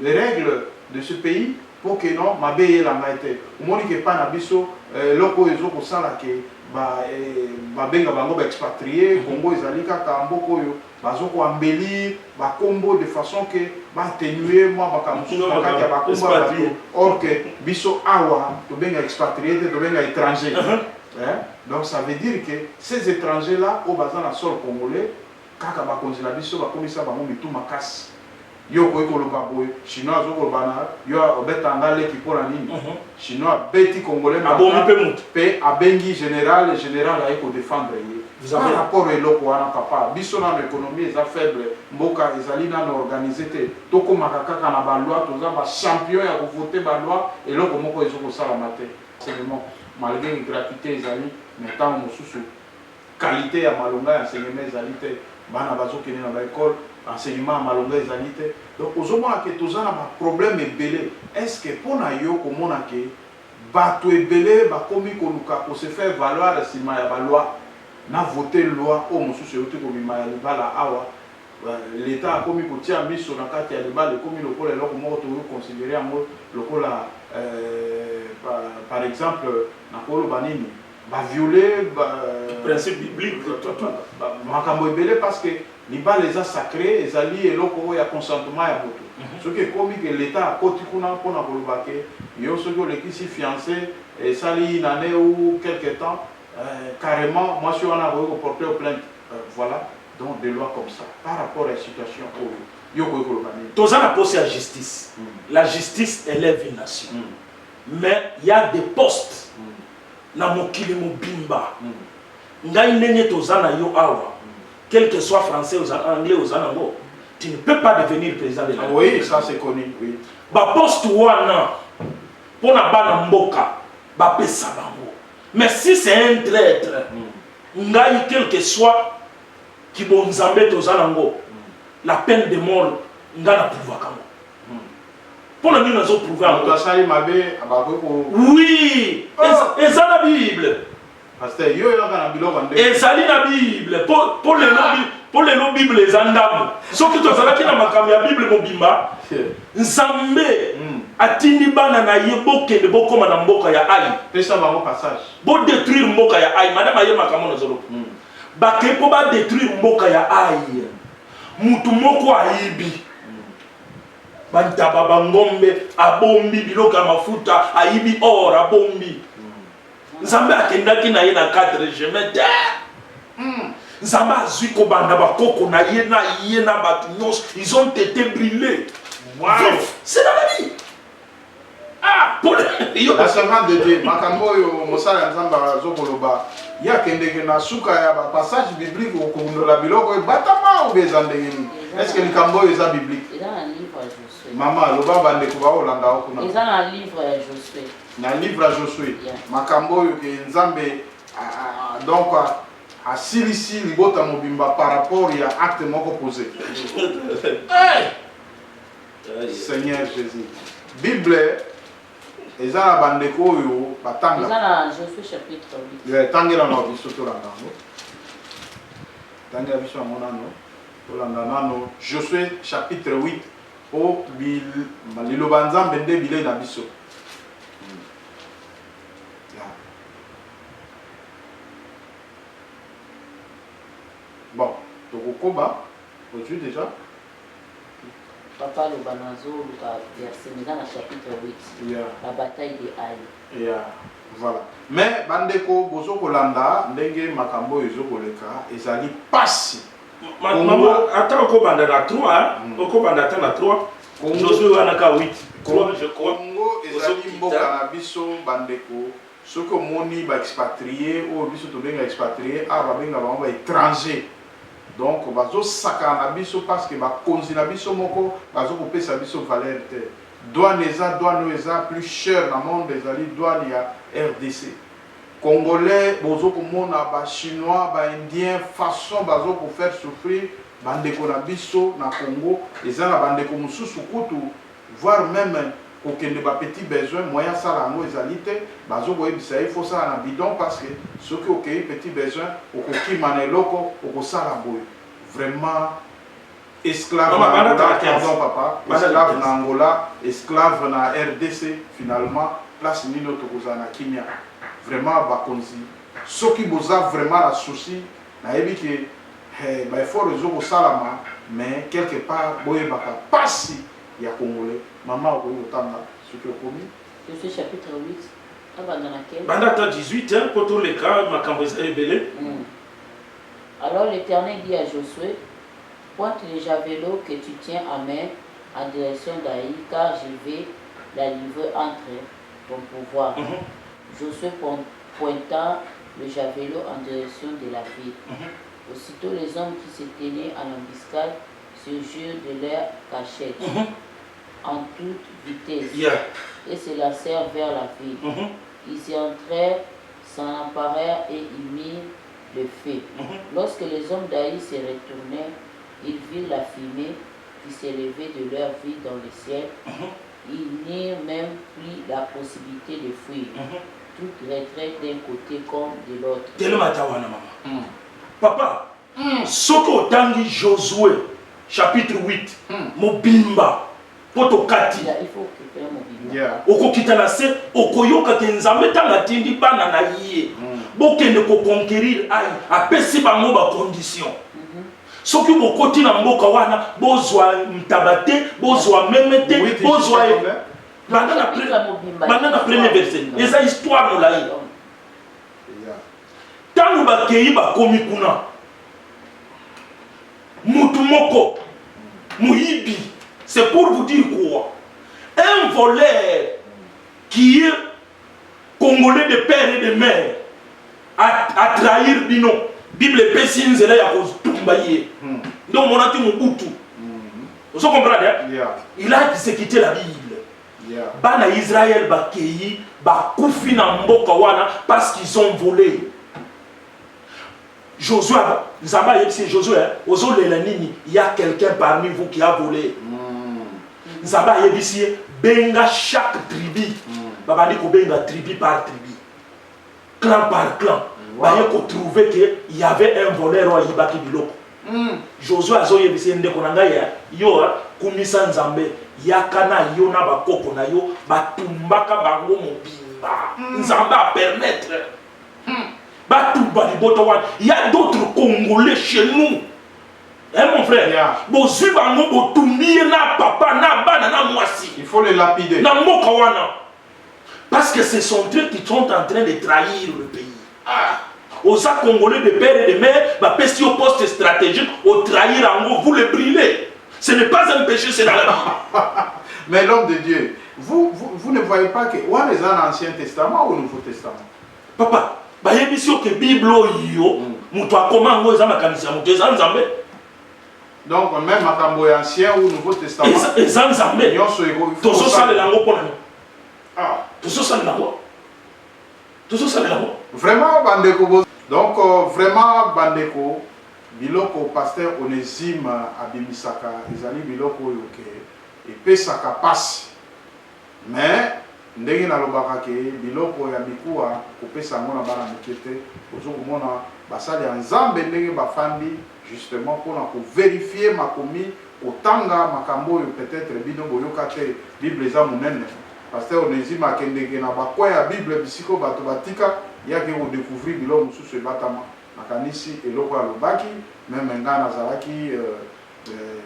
les règles de ce pays pour que non, ma belle la maïté. Au moment où il n'y a pas d'abisso, l'oko est au sala que benga bango expatrié, Congo ezalika Kamboko yo, bazoko embellir, ba combo de façon que atténuer moi or que biso awa to benga expatrié to benga étranger. Donc ça veut dire que ces étrangers là au bazan na sol congolais kaka ba konzela biso ba komisa ba momi tout makasi. Yo ko ekoloba boy chinois zo ko bana yo obetanga le ki pona nini chinois beti congolais pe abengi général a eko défendre ye. Vous avez rapport eloko wana papa biso na économie eza faible mboka ezali na organiser te toko makaka na ba loi toza ba champion ya ko voter ba loi eloko moko ezoko sala mate seulement malgré une gratuité ezali mais tant mosusu qualité ya malonga ya enseignement ezali te bana bazokende na ba école enseignement malonga ezali te donc ozomona ke toza na ba problème ebele est-ce que pona yo komona ke bato ebele bakomi koluka ko se faire valoir sima ya ba loi na voter loi o mosusu yote ko bima ya libala awa l'état a komi kotia miso na kati ya libala komi lokola eloko moko to considérer yango lokola par exemple na koloba nini ba violer principe biblique makambo ebele parce que libala eza sacré ezali eloko ya consentement ya moto soki ekomi ke l'état akoti kuna mpona koloba ke yo soki olekisi fiancé esali une année ou quelque temps carrément moi je suis en train de porter plainte voilà donc des lois comme ça par rapport à la situation yo ko koloba ni toza na poste ya justice la justice élève une nation mais il y a des postes na mokili mobimba ngai ndenge toza na yo awa quel que soit français ou anglais ou zanango, tu ne peux pas devenir président de la République. Oui, ça c'est connu, oui. Ba poste wana, pour na bana mboka, ba pesa bango. Mais si c'est un traître, ngai quel que soit qui bon zambé to zanango, la peine de mort, nga na pouvoir kango. Pour nous nous avons prouvé encore. Oui, et ça la Bible. Et ça lit la Bible. Pour les noms Bible les andam. Sauf que tu as qui la Bible mobimba. Nzambe atindi bana na yeboke de boko na mboka ya ai. Pesa bango passage. Bo détruire mboka ya ai. Madame aye makamo na zolo. Ba ke po ba détruire mboka ya ai. Mutu moko aibi. Bantaba bangombe abombi biloka mafuta aibi or abombi. Nzambe akendaki na ye na 4 chemins. Nzambe azui ko banda bakoko na ye na batu nyos, ils ont été brûlés. Wow. C'est dans la vie. Ah, pour la servante de Dieu, makambo yo mosala nzamba zokoloba. Ya kendeke na suka ya passage biblique au kondo la biloko e batama ou bezandengeni. Est-ce que le kambo est biblique? Il y a un livre à Josué. Maman, le baba ndeko ba olanda okuna. Il y a un livre à Josué. Na livre à Josué. Makambo yo ke nzambe donc a silisi libota mobimba par rapport ya acte moko posé. Seigneur Jésus. Bible eza bandeko yo batanga. Eza na Josué chapitre 8. Ya tangela na biso to langa ngo. Tangela biso monano. Nano, Josué chapitre 8 au Liloba Nzambe nde bile na biso. Bon, tokokoba aujourd'hui déjà. Papa Lobanazo, verset dans le chapitre 8, la bataille des Haïs. Voilà. Mais bandeko bozo kolanda ndenge makambo ezo koleka ezali pasi. Maman, attends, on va à 3, on va à 3. Josué wana ka 8. 3 je crois. Congo ezali mboka na biso bandeko. Ce que moni ba expatrié ou biso to benga expatrié a ba benga ba étranger. Donc bazo saka na biso parce que ba konzi na biso moko bazo ko pesa biso valeur te. Douane eza plus cher dans le monde ezali douane ya RDC. Congolais, bozo komona ba chinois, ba indien façon bazo ko faire souffrir bandeko na biso na Congo, eza na bandeko mususu kutu voire même kokende ba petit besoin moyen sala ngo ezali te bazo ko ebisa il faut ça na bidon parce que ce qui OK petit besoin okoki maneloko okosala boy vraiment esclave na Angola, pardon papa, esclave na Angola, esclave na RDC finalement place nino tokoza na Kimia. Vraiment bakonzi soki boza vraiment la souci na yebi que ba effort ezo ko salama mais quelque part boye baka pasi ya congolais maman ko yotanga ce que promis ce chapitre 8 abandana quel bandata 18 hein pour tous les cas makambo ebele. Alors l'Éternel dit à Josué, pointe les javelots que tu tiens à main en direction d'Aï, car je vais la livrer entre ton pouvoir. Josué pointa le javelot en direction de la ville. Aussitôt les hommes qui se tenaient en embuscade se jurent de leur cachette en toute vitesse et se lancèrent vers la ville. Ils y entrèrent, s'en emparèrent et y mirent le feu. Lorsque les hommes d'Aï se retournèrent, ils virent la fumée qui s'élevait de leur vie dans le ciel. Ils n'eurent même plus la possibilité de fuir. Toute retraite d'un côté comme de l'autre. Papa, Soko Tangi Josué, chapitre 8, Mobimba, Potokati. Il faut occuper Mobimba. Okokitana se, Okoyoka Tenzambe Tangatindi Banana Yé. Bokende ko conquérir aïe, apesi bango ba condition. Soki bokoti na mboka wana, bozwa mtabate, bozwa memete, bozwa Banana premier verset. Et ça histoire nous l'a eu. Tant nous bakei bakomi kuna. Mutumoko, Mouibi, c'est pour vous dire quoi? Un voleur qui est congolais de père et de mère a trahir Bino. Bible Pessin Zela Yakos Tumba. baye. Donc mon anti Mobutu. Vous comprenez? Il a exécuté la Bible. Bana Israël bakei ba kufi na mboka wana parce qu'ils ont volé. Josué, Zamba c'est Josué, il y a quelqu'un parmi vous qui a volé. Zamba benga chaque tribu. Babani ko benga tribu par tribu. Clan par clan. Baye ko trouver que il y avait un voleur au Ibaki Biloko. Josué azo yebisi ndeko nanga ya yo kumisa Nzambe yakana yo na bakoko na yo batumbaka bango mobimba. Nzambe a permettre. Il y a d'autres Congolais chez nous. Hein, mon frère? Il faut les lapider. Parce que ce sont eux qui sont en train de trahir le pays. Aux Congolais de père et de mère, si au poste stratégique, au trahir en gros, vous le brûlez. Ce n'est pas un péché, c'est dans la vie. Mais l'homme de Dieu, vous ne voyez pas que on est dans l'Ancien Testament ou le Nouveau Testament? Papa, que Bible yo, mutu akoma ngo eza makanisa mutu eza Nzambe. Donc même makambo ancien ou Nouveau Testament. Eza Nzambe. Tozo salela ngo pona. Ah, tozo salela ngo. Tozo salela ngo. Vraiment bandeko. Donc vraiment bandeko biloko pasteur Onésime abimisaka ezali biloko yoke epesaka pasi. Mais ndenge nalobaka ke biloko ya bikuwa kopesa ngo na bana mokete ozo komona basali ya Nzambe ndenge bafandi justement mpona kovérifier makomi kotanga makambo oyo peut-être bino boyoka te Bible eza monene. Pasteur Onésime akendeke na bakwa ya Bible bisiko bato batika yaki kodécouvrir biloko mosusu ebatama nakanisi eloko alobaki meme nga nazalaki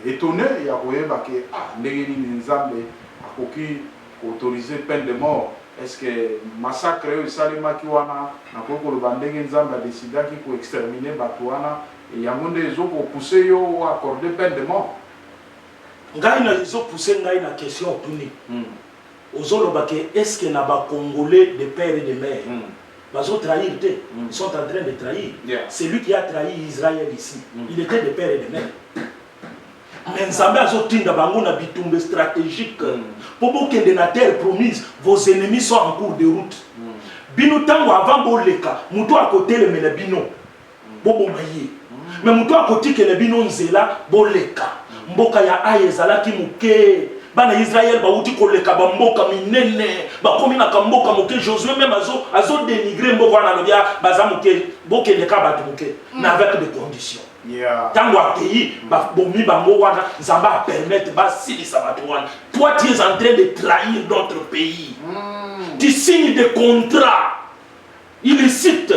étonné ya koyeba ke ndenge nini Nzambe akoki autoriser peine de mort. Est-ce que massacre et salimaki wana na koko le bandenge Nzambe a décidé qu'il exterminer Batouana et yamonde ezo ko pousser yo ou accorder peine de mort? Ngai na ezo pousser ngai na question tuni. Ozoloba ke est-ce que na ba Congolais de père et de mère bazo trahir te? Ils sont en train de trahir. C'est lui qui a trahi Israël ici. Il était de père et de mère. Mais Nzambe azotinda bango na bitumbe stratégique. Pour bokende na terre promise, vos ennemis sont en cours de route. Bino tango avant boleka, muto a côté le mele bino. Bobo maye. Mais muto a côté que le bino nzela boleka. Mboka ya ayezala ki muke. Bana Israël ba uti koleka ba mboka minene. Ba komi na kamboka muke Josué même azo dénigrer mboka na lobia baza muke bokende ka batu muke. Na avec des conditions. Tango accueilli, bomi bango wana, Nzamba permettre basilisa batu wana. Toi tu es en train de trahir notre pays. Tu signes des contrats illicites.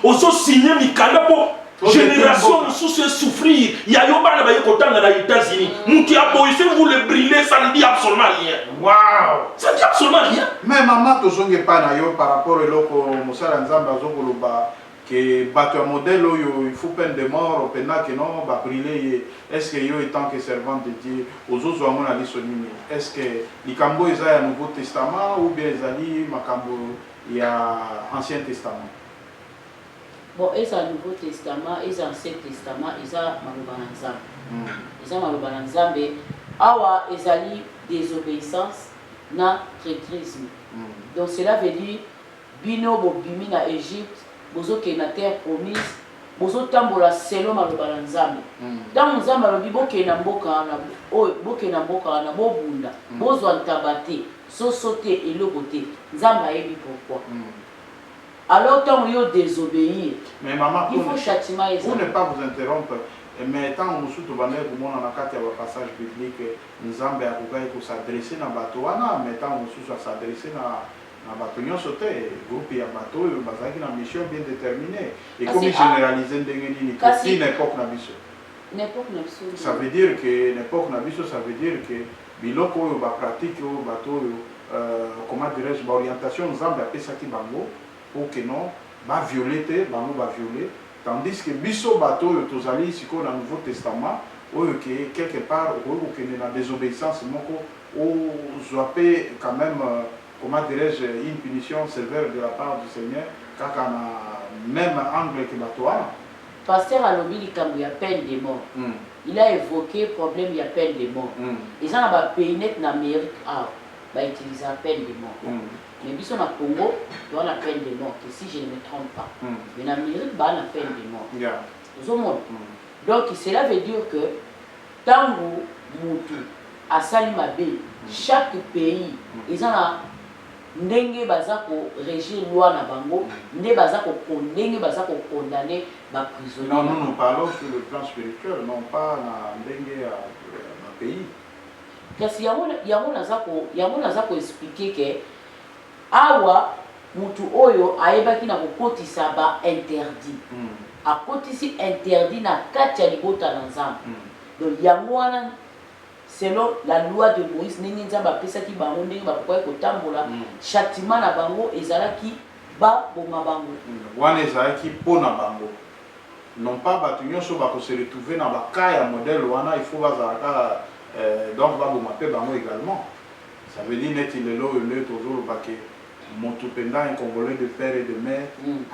Oso signer mikanda po génération sous souffrir. Ya yo bana ba yekotanga na États-Unis. Muti aboy si vous le brûlez ça ne dit absolument rien. Wow. Ça ne dit absolument rien. Mais maman to zonge pa na yo par rapport eloko Mosala Nzamba azokoloba que bateau modèle il faut peine de mort pena que non va brûler. Est-ce que yo étant que servant de Dieu aux autres hommes na lisonimi est-ce que likambo eza ya Nouveau Testament ou bien ezali makambo ya Ancien Testament? Bon, eza Nouveau Testament, eza Ancien Testament, eza maloba na Nzambe. Eza maloba na Nzambe awa ezali désobéissance na traîtrisme. Donc cela veut dire bino bobimi na Égypte bozo ke na terre promise bozo tambola selo maloba na Nzambe. Dans Nzambe alobi boke na mboka na boke na mboka na bobunda bozo ntabate so sauter eloko te Nzambe ayebi pourquoi. Alors tant yo désobéir. Mais maman, il faut châtiment et pour ne pas vous interrompre, mais tant nous surtout banner pour moi dans la carte il passage biblique Nzambe akokai ko s'adresser na bato wana mais tant nous surtout s'adresser na bato nyonso te groupe ya bato oyo bazalaki na mission bien déterminée et comme généraliser ndenge nini kasi n'époque na biso. N'époque na biso. Ça veut dire que n'époque na biso ça veut dire que biloko oyo ba pratique oyo bato oyo comment dirais-je ba orientation Nzambe apesaki bango pour que non ba violer te bango ba violer tandis que biso bato oyo tozali siko na Nouveau Testament oyo que quelque part oyo okende na désobéissance moko o zoape quand même comment dirais-je, une punition sévère de la part du Seigneur, car on a même angle que Batoa. pasteur alobi likambo ya peine de mort. Il a évoqué problème il y a peine de mort. Et ça na pays net na Amérique va utiliser la peine de mort. Mais biso na Congo, on a la peine de mort, si je ne me trompe pas. Mais en Amérique, ba na peine de mort. Donc cela veut dire que tango mutu asali mabe, chaque pays ils ont la ndenge bazako régir loi na bango, ndenge bazako ndenge bazako condamner ba prisonnier. Non, nous parlons sur le plan spirituel, non pas na ndenge ya pays. Kasi yango nazako expliquer que awa mutu oyo ayebaki na kokotisa ba interdit. Akotisi interdit na kati ya libota na Nzambe. Donc yango wana selon la loi de Moïse ndenge Nzambe apesaki bango ndenge bakoki kotambola châtiment na bango ezalaki ba boma bango. Wana ezalaki pona bango. Non pas bato nyonso bako se retrouver na baka ya modèle wana il faut bazalaka donc ba boma pe bango également. Ça veut dire net il est là le toujours baké moto penda un Congolais de père et de mère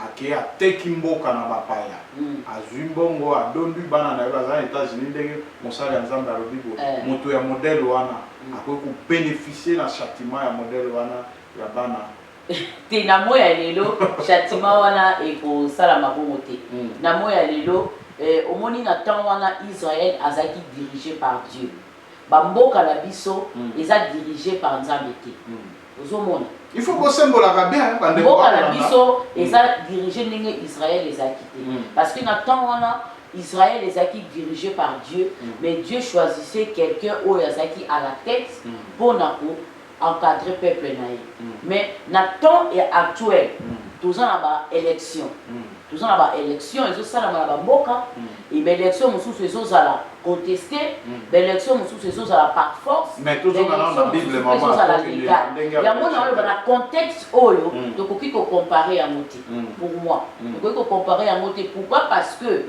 ake a tekimboka na bapaya azumbongo adondu bana na baza États-Unis ndenge mosala ya Nzambe alobi bo moto ya modèle wana akoki ko bénéficier na châtiment ya modèle wana ya bana te na moya lelo châtiment wana eko sala mabongo te na moya lelo omoni na temps wana Israël azaki dirigé par Dieu bamboka na biso eza dirigé par Nzambe te ozomona. Il faut que symbole bien la biso eza dirigé ndenge Israël les a quittés parce que dans temps wana Israël les a dirigé par Dieu mais Dieu choisissait quelqu'un au yazaki à la tête pour encadrer peuple naïe mais dans temps actuel tous en ba élection tous en ba élection ils ont ça na ba mboka et ben élection mususu ils ont la contester l'élection mususu ils ont la par force mais toujours dans la Bible maman il y a mon dans le contexte oyo donc qui ko comparer à moti pour moi donc ko comparer à moti pourquoi parce que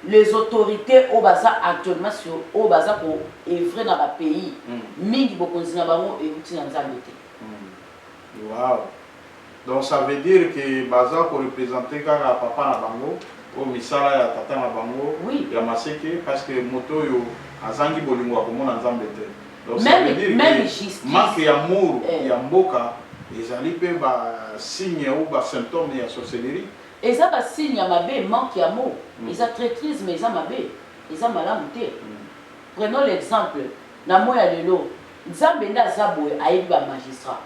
les autorités au Baza actuellement sur au Baza pour œuvrer dans le pays mingi bokonzi na bango et outil na Nzambe te. Wow. Donc ça veut dire que Baza pour représenter quand papa na bango au misala ya tata na bango ya maseke parce que moto yo azangi bolingo ya komona Nzambe te. Donc ça veut dire même que justice manque ya amour ya mboka ezali pe ba signe ou ba symptôme ya sorcellerie. Et ça va signe mabe manque ya mot. Ils a traîtrise mais ils a mabe. Ils a malamuté. Prenons l'exemple na moya lelo. Nzambe nda zaboye ayebi ba magistrat.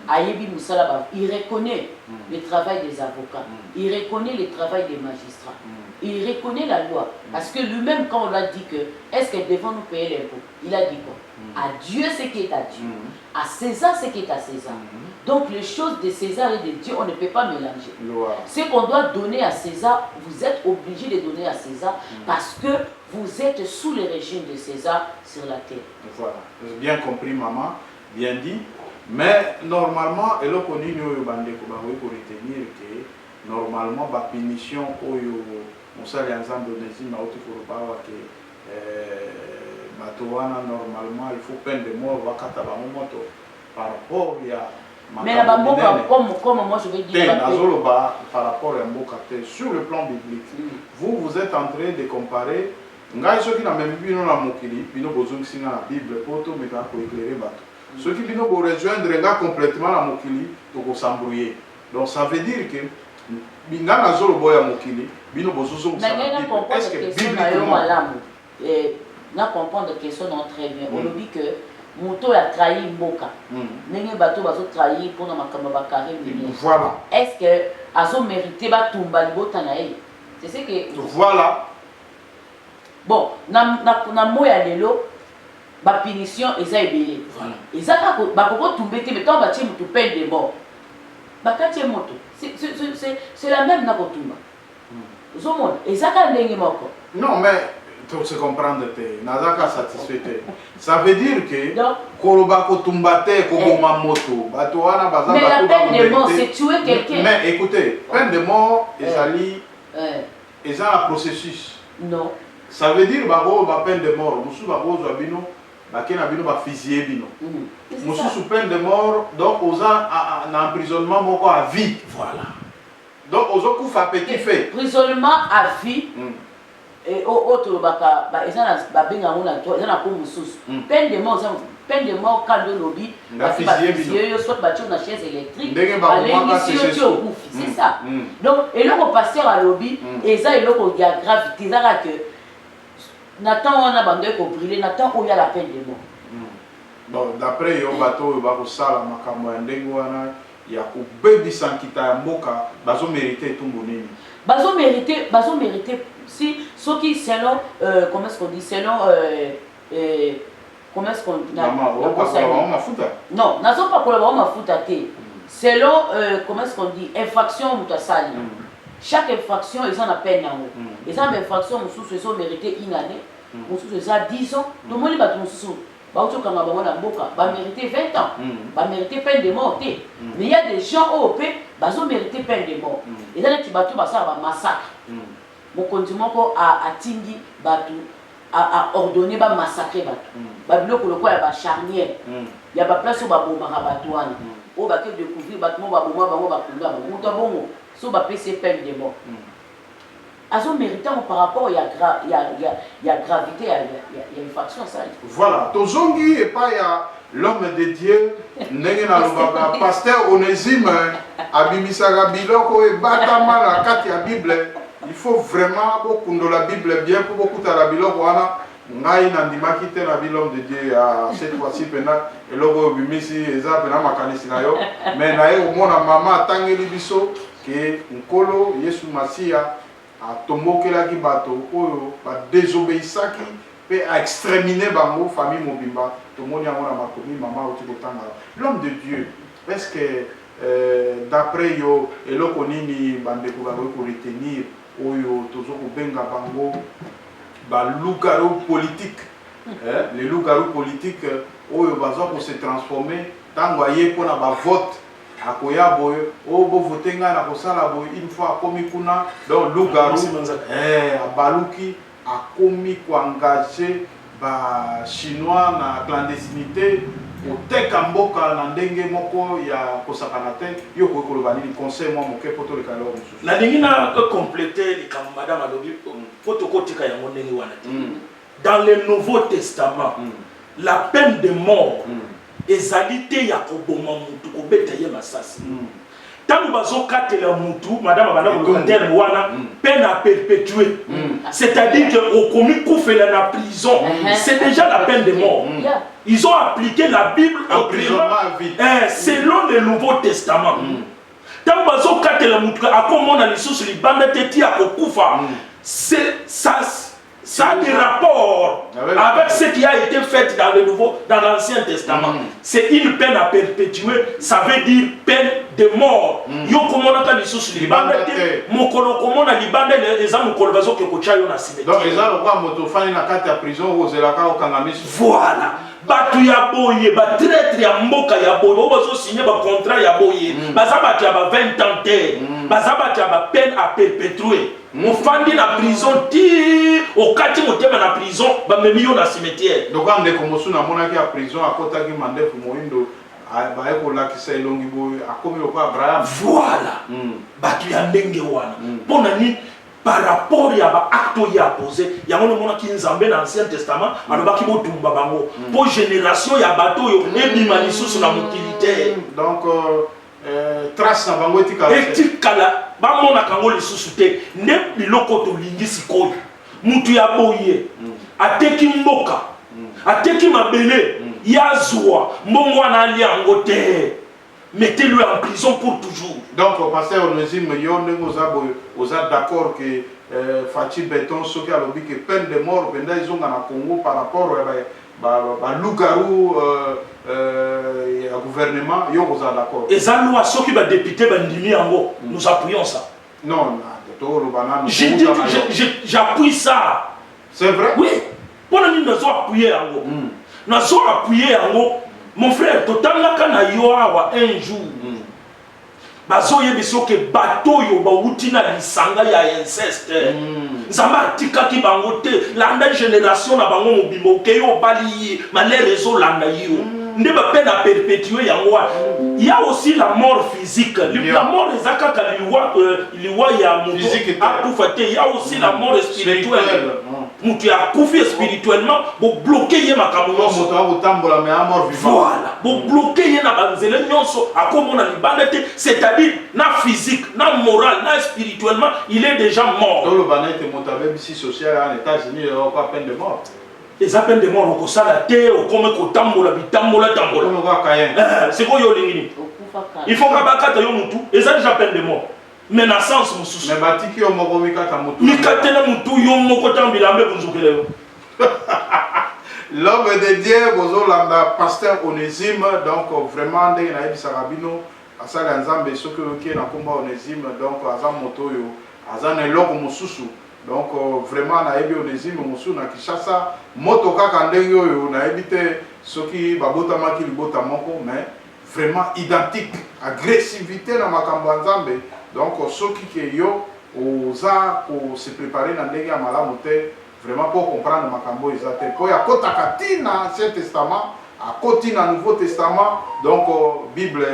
Ayebi musala ba, il reconnaît le travail des avocats. Il reconnaît le travail des magistrats. Il reconnaît la loi. Parce que lui-même quand on lui a dit que est-ce qu'elle devant nous payer l'impôt, il a dit quoi? À Dieu ce qui est à Dieu. À César ce qui est à César. Donc les choses de César et de Dieu, on ne peut pas mélanger. Ce qu'on doit donner à César, vous êtes obligé de donner à César parce que vous êtes sous le régime de César sur la terre. Voilà, j'ai bien compris maman, bien dit. Mais normalement, et là qu'on dit nous pour retenir que normalement la punition on sait les ensemble de mais il faut pas que normalement il faut peine de mort par rapport à mais la mboka comme moi je vais dire par rapport à mboka sur le plan biblique vous êtes en train de comparer ngai soki na même bino na mokili bino bozongi singa na Bible poto mais ka ko éclairer bato soki bino bo rejoindre nga complètement la mokili to ko s'embrouiller donc ça veut dire que binga na zolo boya mokili bino bozozongi sa Bible est-ce que bibliquement na comprendre question non très bien on dit que moto a trahi mboka ndenge bato bazo trahi pour na makambo bakare voilà est-ce que azo mérité ba tumba libota na ye c'est ce que voilà bon na moya lelo ba punition eza ebele eza ka ba ko tumbe te mais tant ba tie mutu peine de mort ba ka tie moto c'est la même na ko tumba zomona eza ka ndenge moko non mais tout se comprendre te nazaka satisfait ça veut dire que koloba ko tumbate ko boma moto bato wana baza bato mais la peine de mort c'est tuer quelqu'un mais écoutez peine de mort ezali eza un processus non ça veut dire babo ba peine de mort musu babo zo bino bakena bino ba fusiller bino musu peine de mort donc aux en emprisonnement moko à vie voilà Donc, aux autres coups, petit fait. Prisonnement à vie. Et autres, ils ont peine de mort, peine de mort quand le lobby, soit battu dans la chaise électrique, c'est ça. Donc, et là, on passe à lobby, et ça, il y a gravité, que Nathan, on a bandé pour brûler, Nathan, où il y a la peine de mort. Bon, d'après le bateau, il va au sala, il y a un bébé sans quitter un boca, bazo mérité tout mon nez. Bazo mérité, si, ce qui, selon, comment est-ce qu'on dit, selon, comment est-ce qu'on dit, non, n'a pas collaboré ma foutate. Selon, comment est-ce qu'on dit, infraction ou ta salle. Chaque infraction, ils ont la peine en haut. Les infractions, ils ont mérité une année, ils ont 10 ans. Tout le monde va mériter 20 ans, va mériter peine de mort. Mais il y a des gens au pays, ils ont mérité peine de mort. Et dans les petits bateaux, ça va massacre. Mon continent a Tingi, a ordonné de massacrer bateau. Il y a des charnières, il y a des places où il y a des bateaux. Il y a des découvrir bateaux, il y a des peine de mort. Ils ont mérité par rapport, il y a gravité, il y a une faction. Voilà, Tozongi et pas l'homme de Dieu, pasteur Onésime, Abimisaga Biloko et Batama la carte la Bible. Il faut vraiment beaucoup de la Bible, bien pour beaucoup de la Bible. Ngai nandima kite na bilom de Dieu à cette fois-ci pena et logo bimisi eza pena makanisi na yo mais na ye omona mama tangeli biso ke nkolo Yesu Masia a tombokelaki bato oyo ba désobéissaki pe a exterminé bango famille mobimba tomoni yango na makomi mama oti kotanga l'homme de Dieu est-ce que d'après yo eloko nini bandeko bakoki koretenir oyo tozo kobenga bango ba loup-garou politique les loups-garous politiques oyo baza ko se transformer tango aye pona ba vote akoya boye o bo voter nga na kosala boye une fois akomi kuna donc loup-garou abaluki akomi ko engager ba chinois na clandestinité oteka mboka na ndenge moko ya kosakana te yo ko koloba ni conseil moi moke poto le kalo mususu na ndenge na compléter les kam madame alobi poto kotika yango ndenge wana dans le Nouveau Testament la peine de mort ezalité ya koboma mutu kobeta ye masasi tango bazo katela mutu madame abanda ko terme wana peine à perpétuer c'est-à-dire que au komi koufela na prison c'est déjà la peine de mort. Ils ont appliqué la Bible selon le Nouveau Testament. Tango bazo katela mutu akomona lisusu libanda teti akokufa c'est ça a des rapports avec ce qui a été fait dans l'Ancien Testament. C'est une peine à perpétuer, ça veut dire peine de mort. Yo komona ka lisusu libanda te mokolo komona libanda les amu kolo bazo ke kocha yo na cimetière. Donc les gens kwa moto fani na kati ya prison ozelaka okangamisu. Voilà. Batu ya boye ba traître ya mboka ya boye bo bazo signer ba contrat ya boye. Bazaba ki ba 20 ans te. Bazaba ki ba peine à perpétuer. Mon fandi na prison ti au kati motema na prison ba memi yo na cimetière. Donc on est comme na mona ki a prison akota ki mandefu moindo ba eko la ki se longi boy akomi ko Abraham. Voilà. Batu ya ndenge wana. Pona ni par rapport ya ba acte ya posé yango no mona ki nzambe na Ancien Testament alobaki botumba bango pour génération ya bato yo ebima lisusu na motilité. Donc trace na bango etikala bamona kango lisusu te nde biloko tolingi sikoyo mutu ya boye ateki mboka ateki mabele yazwa mbongo wana ali yango te mettez-le en prison pour toujours. Donc pasteur Onésime yo ndenge oza d'accord que Fachi Beton soki alobi que peine de mort penda izonga na Congo par rapport ba loup-garou le gouvernement, et ça nous a ceux qui va député nous appuyons ça. Non, j'appuie ça. C'est vrai? Oui. Pour nous nous appuyer en gros. Nous avons appuyé en gros. Mon frère, totalement quand un jour. Bazo yebiso ke bateau yo ba utina lisanga ya inceste. Nzamba tika ki bango te landa génération na bango mobimbo ke yo bali ma les réseaux landa yo. Nde ba peine à perpétuer yango Il y a aussi la mort physique. La mort est zakaka liwa ya muto akufate. Il y a aussi la mort spirituelle. Mutu ya kufi spirituellement pour bloquer ye makamuno. Voilà. Pour bloquer ye na banzele nyonso akomona libandete, c'est-à-dire na physique, na moral, na spirituellement, il est déjà mort. Dans le banete motabe ici social en États-Unis, il n'y a pas peine de mort. Les appels de mort, on s'en a té, on comme kotambola bitambola tambola. C'est quoi yo lingini? Il faut qu'abakata yo mutu, et ça déjà peine de mort. Menaçance mususu. Mais batiki yo moko mikata mutu. Mikatena mutu yo moko tambila mbe bunzukele yo. L'homme de Dieu, bozo landa pasteur Onésime, donc vraiment ndenge na yebi sarabino, asala nzambe soki oke na komba Onésime, donc azam moto yo, azan eloko mususu. Donc vraiment na yebi Onésime mususu na Kinshasa, moto kaka ndenge oyo na yebi te soki babota maki libota moko, mais vraiment identique, agressivité na makambo nzambe. Donc soki ke yo oza ko se préparer na ndenge ya malamu te, vraiment pour comprendre makambo ezate. Pour ya kota katina Ancien Testament, à koti na Nouveau Testament, donc Bible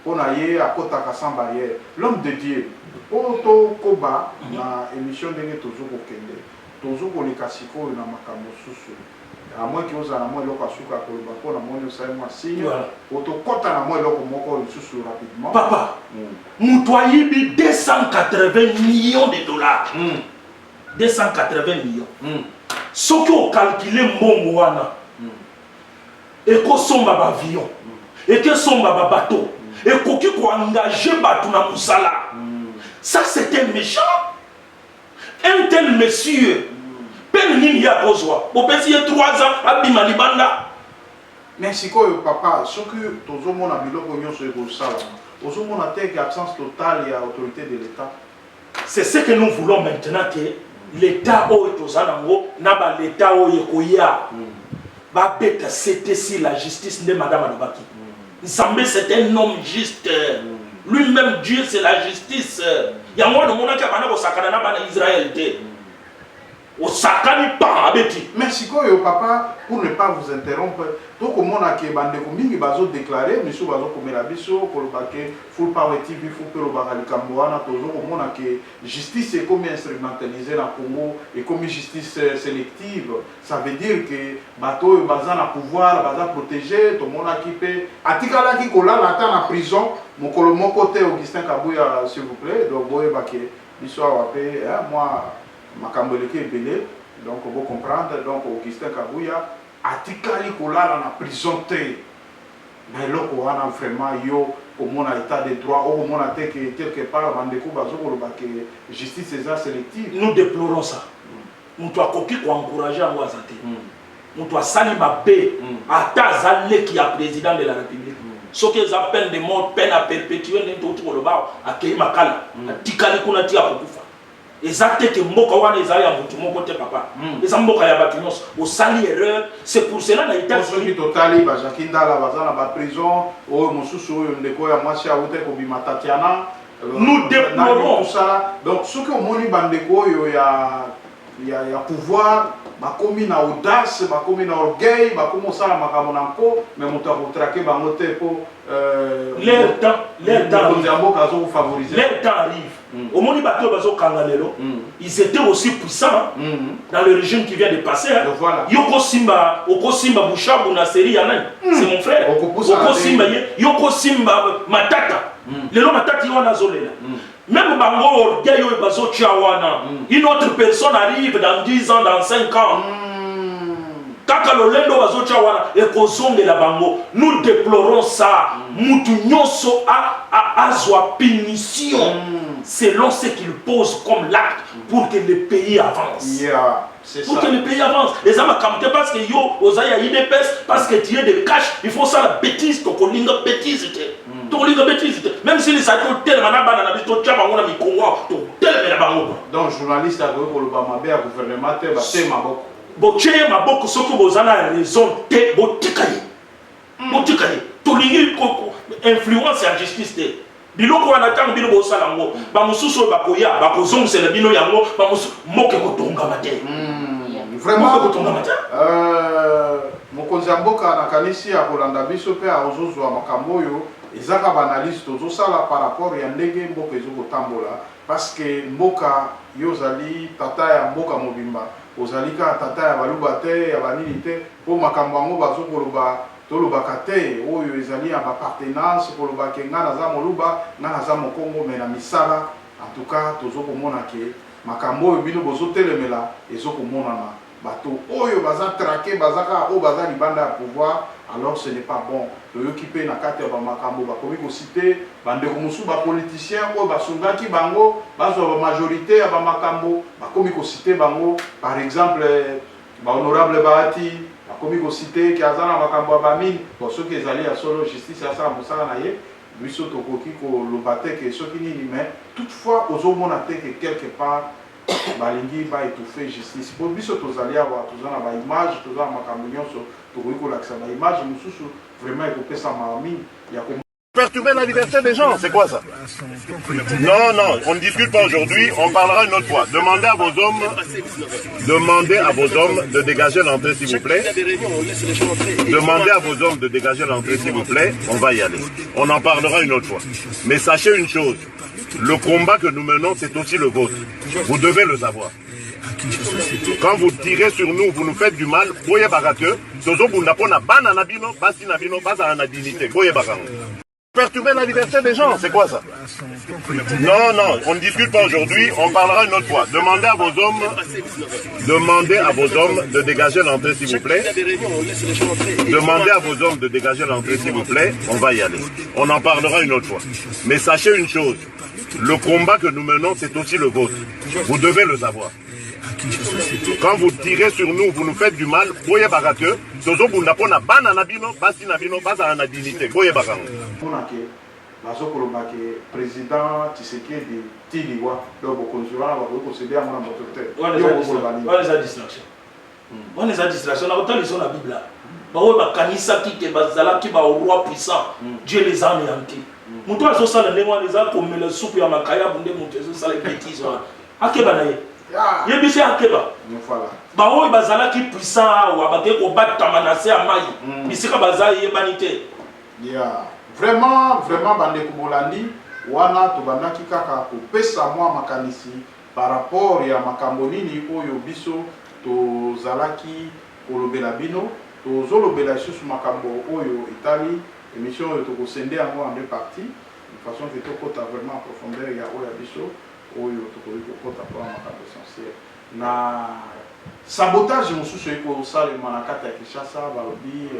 on a yé à kota ka sans barrière. L'homme de Dieu, pour to koba na émission ndenge toujours ko kende. Toujours ko likasiko na makambo susu. À moins que vous avez un loka suka ko ba ko na moni sa moi signe. Auto kota na moi loko moko susu rapidement. Papa. Mutoyi bi 280 millions de dollars. 280 millions. Ce qu'on calcule mon wana, et qu'on somba avion, et que somba bateau, et qu'on engagé bateau na musala. Ça c'était méchant. Un tel monsieur, peine n'y a pas besoin. Au pays 3 ans, à Bimalibanda. Mais si quoi papa, ce que tous mon ami l'opinion sur le sala, aux mon attaque absence totale et autorité de l'État. C'est ce que nous voulons maintenant que l'État n'a l'État c'était si la justice de Madame Adobaki. Nzambe c'est un homme juste. Lui-même Dieu c'est la justice. Il y a moins de monde qui a pas sakana na Israël te. Au sakani pas abeti. Merci quoi papa pour ne pas vous interrompre. Donc au monde qui bande combien bazo déclaré monsieur bazo comme la biso pour le baquet full power TV full pelo bakali kamboana toujours au monde qui justice est comme instrumentalisé dans Congo et comme justice sélective. Ça veut dire que bateau bazana pouvoir baza protéger tout le monde qui peut atikala qui kola la temps en prison mon colomon côté Augustin Kabouya s'il vous plaît donc boye baquet biso apé moi Makambeleke belé, donc vous comprendre, donc Augustin Kabouya, atikali kolala na prison te. Mais là, on a vraiment yo, comme on a état de droit, ou on a quelque part, bandeko bazo que justice est sélective. Nous déplorons ça. Nous doit copier pour encourager à Ouazate. Nous doit saluer ma paix à Tazalé qui est président de la République. Ce qu'ils appellent de mort, peine à perpétuer, n'importe où le bar, à Keimakala, à Tikali Kunati à Kokufa. Exacte que mboka wana ezali ya mutu moko te papa. Eza mboka ya batu nyonso. Osali erreur, c'est pour cela na États-Unis totali ba Jakindala bazana ba prison, o mosusu oyo ndeko ya mwasi awute ko bimatatiana. Nous déplorons tout ça. Donc ce que moni bandeko oyo ya pouvoir bakomi na audace, bakomi na orgueil, bakomi osala makambo na nko, mais moto akotrake bango te po leur temps favoriser. Leur temps arrive. Au moment où ils étaient aussi puissants dans le régime qui vient de passer. Yoko Simba, Boucha, Bounaseri, c'est mon frère. Yoko Simba, Matata. Les noms Matata, ils ont azolé. Même Bango Orgueil, une autre personne arrive dans 10 ans, dans 5 ans. Nous déplorons ça. Moutounyoso a punition selon ce qu'il pose comme l'acte pour que le pays avance. Pour que le pays avance. Les hommes ont parce que yo, Ozaya IDPS, parce que tu es de cash, il faut ça la bêtise, ton collinga bêtise. Même si les acteurs tellement banana, ton tchabango na mikongo, ton tellement bango. Donc journaliste a pour le Bamabé à gouvernement te baté maboko. Bocheye maboko soko bozana raison te botikaye. Botikaye. Tolingi influence ya justice te. Biloko wana tang bino bosala ngo. Ba mususu bakoya, bakozongela bino yango, ba musu moke kotonga mate. Vraiment kotonga mate. Mokonzi mboka na kanisi ya kolanda biso pe a ozozwa makambo yo ezaka banalise tozosala par rapport ya ndenge mboka ezokotambola parce que mboka yo ozali tata ya mboka mobimba ozali kaka tata ya baluba te ya banini te mpo makambo yango bazokoloba tolobaka te oyo ezali ya bapartenance kolobake nga naza moluba nga naza mokongo me na misala en tout cas tozokomona ke makambo oyo bino bozotelemela ezokomonana bato oyo baza traqué bazaka oyo baza libanda ya pouvoir alors ce n'est pas bon toyoki mpe na kati ya bamakambo bakomi kosite bandeko mosusu bapoliticien oyo basungaki bango bazwa bamajorité ya bamakambo bakomi kosite bango par exemple bahonorable Bahati bakomi kosite ki aza na makambo ya bamine bon soki ezali ya solo justice asala mosala na ye biso tokoki koloba te ke soki nini mais toutefois ozomona te ke quelque part balingi baétouffe justice po biso tozali awa toza na baimage toza na makambo nyonso tokoki kolakisa baimage mosusu vraiment ekopesama mingi ya perturber la liberté des gens, c'est quoi ça? Non, non, on ne discute pas aujourd'hui, on parlera une autre fois. Demandez à vos hommes de dégager l'entrée s'il vous plaît. Demandez à vos hommes de dégager l'entrée s'il vous plaît, on va y aller. On en parlera une autre fois. Mais sachez une chose, le combat que nous menons, c'est aussi le vôtre. Vous devez le savoir. Quand vous tirez sur nous, vous nous faites du mal, boye barake, tozo bundapona bana nabino, basi nabino, basa na dignité, boye barake. Perturber la liberté des gens, c'est quoi ça? Non, non, on ne discute pas aujourd'hui, on parlera une autre fois. Demandez à vos hommes de dégager l'entrée s'il vous plaît. Demandez à vos hommes de dégager l'entrée s'il vous plaît, on va y aller. On en parlera une autre fois. Mais sachez une chose, le combat que nous menons, c'est aussi le vôtre. Vous devez le savoir. Quand vous tirez sur nous, vous nous faites du mal, boye barake, tozo bundapona bana nabino, basi nabino, basa na dignité, boye barake. Bazokolobake président Tshisekedi tiliwa donc bokonzura bakokonsidérer mwana mototeur wana eza distraction wana eza distraction na kotalisio na bible baoyo bakanisaki te bazalaki baroi puissant Dieu les a anéantis moto azosala ndenge wana eza komela supu ya makayabu nde moto ezosala bêtise wana akeba na ye yebisi akeba baoyo bazalaki puissant awa bake kobatama na se ya mai bisika baza yebani te vraiment bandeko bolandi wana tobandaki kaka kopesa mwa makanisi par rapport ya makambo nini oyo biso tozalaki kolobela bino tozolobela lisusu makambo oyo etali émission oyo tokosende yango en deux parties de façon que tokota vraiment en profondeur ya oyo ya biso oyo tokoki kokota mpona makambo essentiel na sabotage mosusu ekosalema na kati ya Kinshasa balobi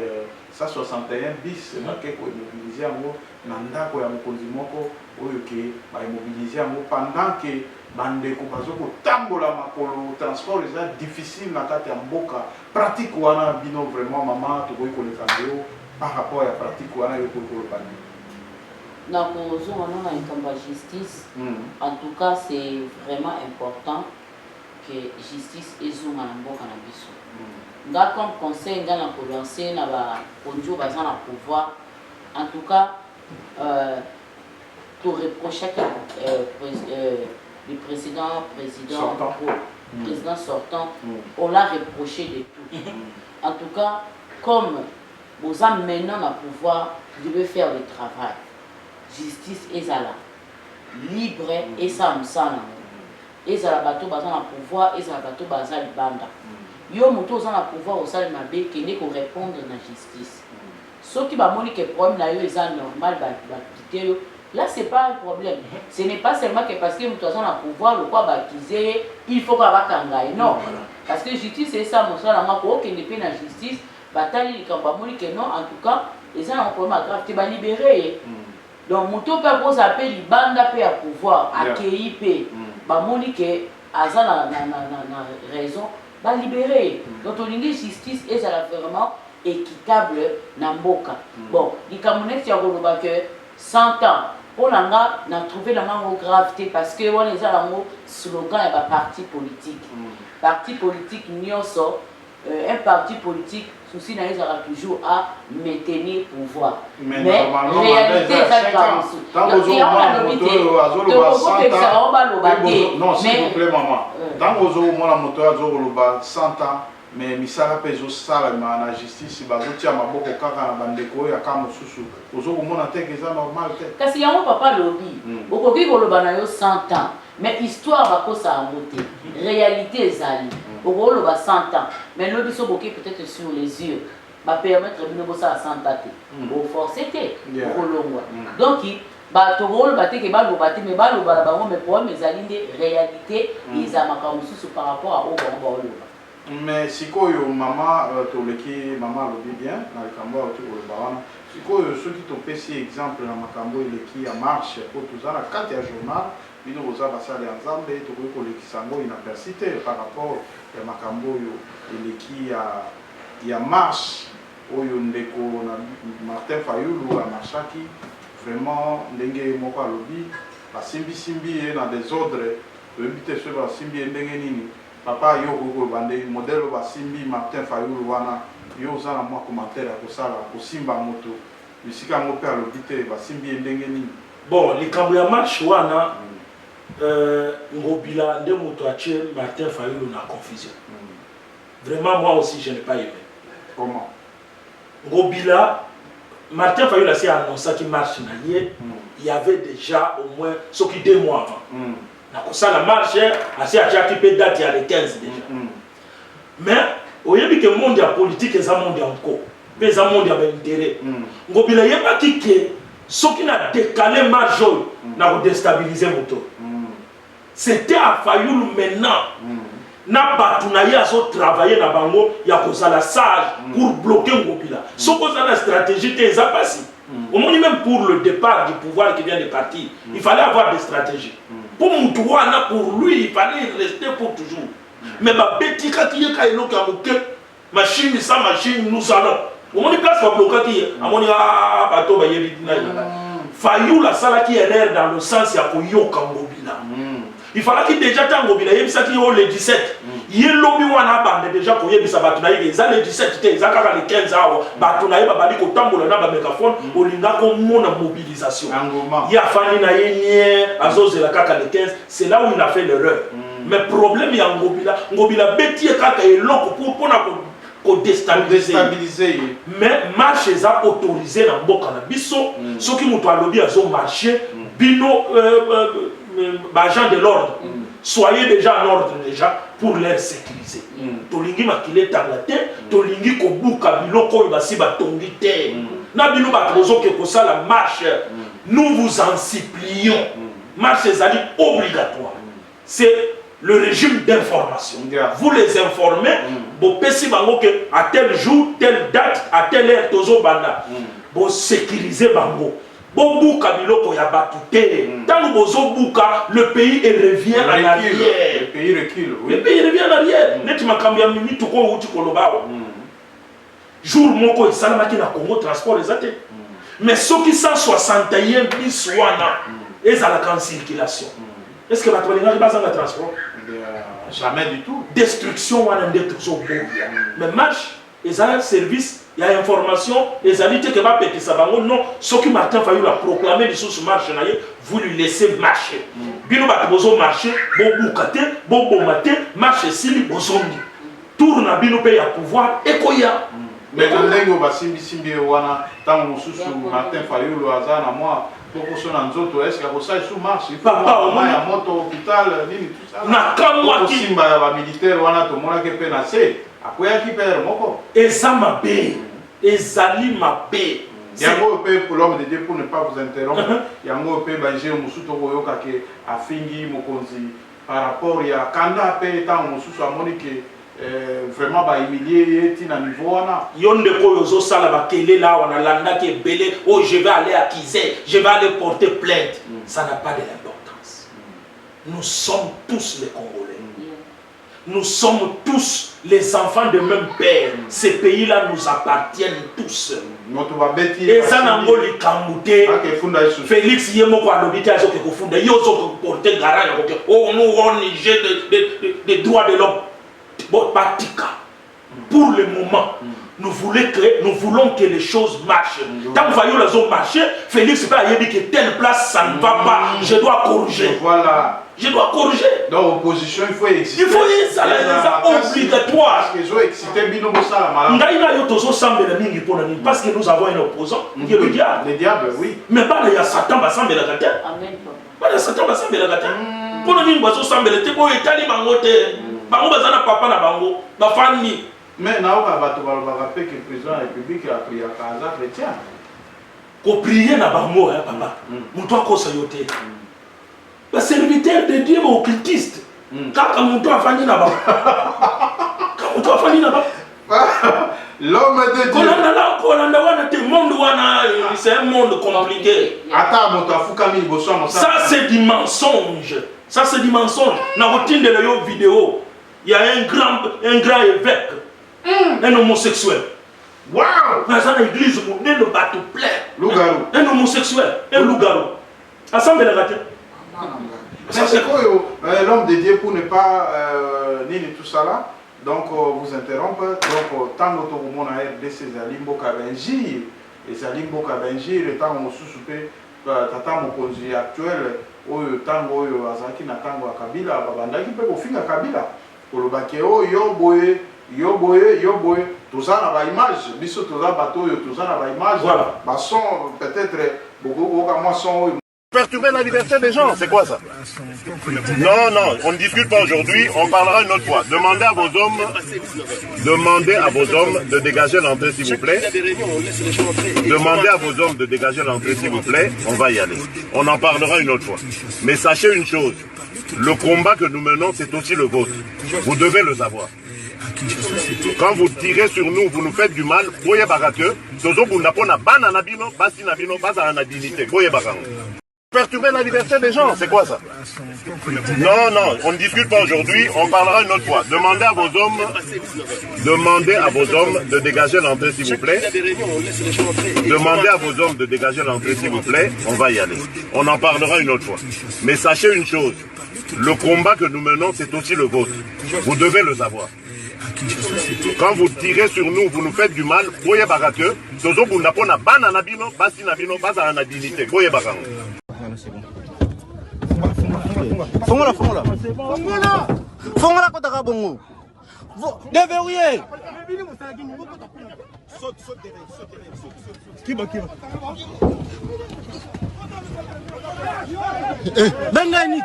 161 bis bake koimobilize yango na ndako ya mokonzi moko oyo ke baimobilize yango pendant ke bandeko bazokotambola makolo transport eza difficile na kati ya mboka pratique wana bino vraiment mama tokoki koleka yo par rapport ya pratique wana yo koki koloba nini na kozonga na likambo ya justice en tout cas c'est vraiment important que justice ezonga na mboka na biso nga comme conseil nga na kolancer na bakonzi oyo baza na pouvoir en tout cas toreprochaki le président sortant on l'a reproché de tout en tout cas comme vous êtes maintenant na pouvoir vous devez faire le travail justice ezala libre et ça msana ezala bato baza na pouvoir ezala bato baza libanda yo moto oza na pouvoir osala mabe kende ko répondre na justice soki bamoni que problème na yo eza normal bakite yo là c'est pas un problème ce n'est pas seulement que parce que moto aza na pouvoir le quoi bakize il faut ka bakanga non parce que justice c'est ça mosala mako okende pe na justice batali likambo bamoni que non en tout cas eza na problème grave te balibérer donc moto pe pose appel libanda pe ya pouvoir accueilli pe bamoni ke aza na raison ba libérer donc olingi justice ezala vraiment équitable na mboka bon likambo neti ya koloba ke 100 ans mpo na nga na trouvé na ngango grave te parce que wana eza nango slogan ya baparti politique parti politique nyonso un parti politique souci na ezala toujours à maintenir pouvoir mais réalité eza likambo non s'il vous plaît maman ntango ozomona moto azokoloba 100 ans mais misala pe zo sala na justice bazotia maboko kaka na bandeko ya kama susu ozokomona te que ça normal te kasi yango papa lobi okoki koloba na yo 100 ans mais histoire bakosa yango te réalité ezali okoloba 100 ans mais lobi so boki peut-être sur les yeux bapermettre bino bosala 100 ans te boforce te okolongwa donc bato koloba te ke baloba te mais baloba na bango mais problème ezali nde réalité eza makambo mosusu par rapport à oyo bango baoloba. Mais sikoyo mama toleki mama alobi bien na likambo oyo tokoloba wana sikoyo soki topesi exemple na makambo eleki ya marche po toza na kati ya journal bino boza basali ya nzambe tokoki kolekisa yango inaperci te par rapport ya makambo oyo eleki ya marche oyo ndeko na Martin Fayulu amarchaki vraiment ndenge moko alobi basimbisimbi ye na desordre toyebi te soki basimbi ye ndenge nini papa yo bande modèle basimbi Martin Fayulu wana yo oza na mwa commentaire ya kosala kosimba moto bisika ngo pe alobi te basimbi ndenge nini bon likambo ya marche wana ngobila nde moto atie Martin Fayulu na confusion vraiment moi aussi je n'ai pas aimé comment ngobila Martin Fayulu a annoncé qu'il marche na lié il y avait déjà au moins ce qui 2 mois avant ça la marche assez à chaque peu date il y a les 15 déjà mais au yebi que monde ya politique et ça monde encore mais ça monde ya intérêt ngobila yeba que ce qui n'a décalé marche n'a déstabiliser moto c'était à Fayulu maintenant na batu na ya zo travailler na bango ya kozala sage pour bloquer ngobila so kozala stratégie te ça passe au moins même pour le départ du pouvoir qui vient de partir il fallait avoir des stratégies. Pour Moutouana, pour lui, il fallait rester pour toujours. Mais ma petite qui est là, machine, sans machine, nous allons. Au moins, il place pour bloquer qui est. À mon bateau, Fayou la sala qui erreur dans le sens ya koyo kangobila. Il fallait qu'il déjà tangobila, il y a le 17. Il y a l'homme wana bande déjà pour y bisa batuna il y a le 17 te zakaka le 15 awa batuna ba bali ko tambola na ba mégaphone olinga ko mona mobilisation. Il y a fani na yenye azozela kaka le 15, c'est là où il a fait l'erreur. Mais problème ya ngobila beti kaka eloko pour na ko déstabiliser. Mais marche za autorisé na mboka na biso soki muto alobi azo marcher bino agent de l'ordre. Soyez déjà en ordre déjà pour les sécuriser. Tolingi makile tangate, tolingi kobuka biloko ibasi batongi te. Na bino batrozo ke kosa la marche. Nous vous en supplions. Marche zali obligatoire. C'est le régime d'information. Vous les informez, bo pesi bango ke à tel jour, telle date, à telle heure tozo banda. Bo sécuriser bango. Bobuka biloko ya batute. Tant bozo buka, le pays revient en arrière. Le pays recule. Oui. Le pays revient en arrière. Net makambia mimi tuko uti kolobao. Jour moko salamaki na Congo transport ezate. Mais ceux qui 161 bis wana ezala en circulation. Est-ce que bato balinga baza na transport? Jamais du tout. Destruction wana nde toujours bon. Mais marche ezala service. Il y a information, les alliés qui va péter ça, non, ce qui Martin Fayulu a proclamé, les choses marchent, vous lui laissez marcher. Bino bat bozo marcher, bon boukate, bon bon maté, marche sili bozondi. Tourne à bino paye à pouvoir, et koya. Mais quand on va simbi wana, tant mon sous Martin Fayulu azana moi, proportion en zoto, est-ce qu'il y a ça sous marche? Il faut pas au moins moto hôpital, ni tout ça. Na kamwa ki simba ba militaire wana to mona ke penase. Akoya ki père moko. Et ça m'a bé. Ezali mabe. Yango pe pour l'homme de Dieu pour ne pas vous interrompre. Yango pe banger musuto koyoka ke afingi mokonzi par rapport ya kanda pe tant mususu amoni ke vraiment ba humilier tina niveau wana. Yonde ko yozo sala ba télé là on a landa ke belé oh je vais aller accuser, je vais aller porter plainte. Ça n'a pas de l'importance. Nous sommes tous les Congolais. Nous sommes tous les enfants de même père. Ces pays-là nous appartiennent tous. Et ça n'a pas les Kambouté. Félix Yemoko a l'obité à ce que vous fondez. Ils ont porté garage. Oh, nous on est des droits de l'homme. Pour le moment, nous voulons que les choses marchent. Tant que les ont marché, Félix peut dire que telle place, ça ne va pas. Je dois corriger. Voilà. Je dois corriger. Dans l'opposition, il faut exister. Il faut y ça, c'est obligatoire. Parce qu'ils ont excité Bino Bossala. Parce que nous avons un opposant, qui est le diable. Le diable, oui. Mais il y a Satan, il y a Satan. Il y a Satan, il y a Satan. Pour nous dire que Satan, il y a Satan. Mais now, on va rappeler que le président de la République a prié à Kaza chrétien. Pour prier na bango, papa. On doit conseiller. Le serviteur de Dieu est occultiste. Quand on doit venir là-bas. Quand on doit venir là-bas. L'homme de Dieu. C'est un monde compliqué. Ça, c'est du mensonge. Ça, c'est du mensonge. Dans la routine de la vidéo, il y a un grand évêque. Un homosexuel. Wow! Dans l'église, on est le bateau plein. Loup-garou. Un homosexuel. Un loup-garou. Assemblée la gâte. C'est quoi l'homme de Dieu pour ne pas ni tout ça là? Donc vous interrompre. Donc tant que tout le monde a RDC Zalimbo Kabenji, et Zalimbo Kabenji, le temps où on sous-soupé, tata mokonzi actuel, au tango azaki na tango Kabila, babandaki pe au fin à Kabila. Pour le bakeo yoboye. Yoboye, tout ça n'a pas image, biso tout ça bateau, tout ça n'a pas image. Voilà. Bah son peut-être beaucoup moi son. Perturber la liberté des gens, c'est quoi ça? Non, non, on ne discute pas aujourd'hui, on parlera une autre fois. Demandez à vos hommes de dégager l'entrée s'il vous plaît. Demandez à vos hommes de dégager l'entrée s'il vous plaît, on va y aller. On en parlera une autre fois. Mais sachez une chose, le combat que nous menons, c'est aussi le vôtre. Vous devez le savoir. Quand vous tirez sur nous, vous nous faites du mal, voyez bagateux, perturber la liberté des gens, c'est quoi ça? Non, non, on ne discute pas aujourd'hui, on parlera une autre fois. Demandez à vos hommes de dégager l'entrée s'il vous plaît. Demandez à vos hommes de dégager l'entrée s'il vous plaît, on va y aller. On en parlera une autre fois. Mais sachez une chose, le combat que nous menons, c'est aussi le vôtre. Vous devez le savoir. Quand vous tirez sur nous, vous nous faites du mal, voyez bagateux, Fongola. Fongola kotaka bongo. Déverrouillez. Saute derrière. Qui va. Benani.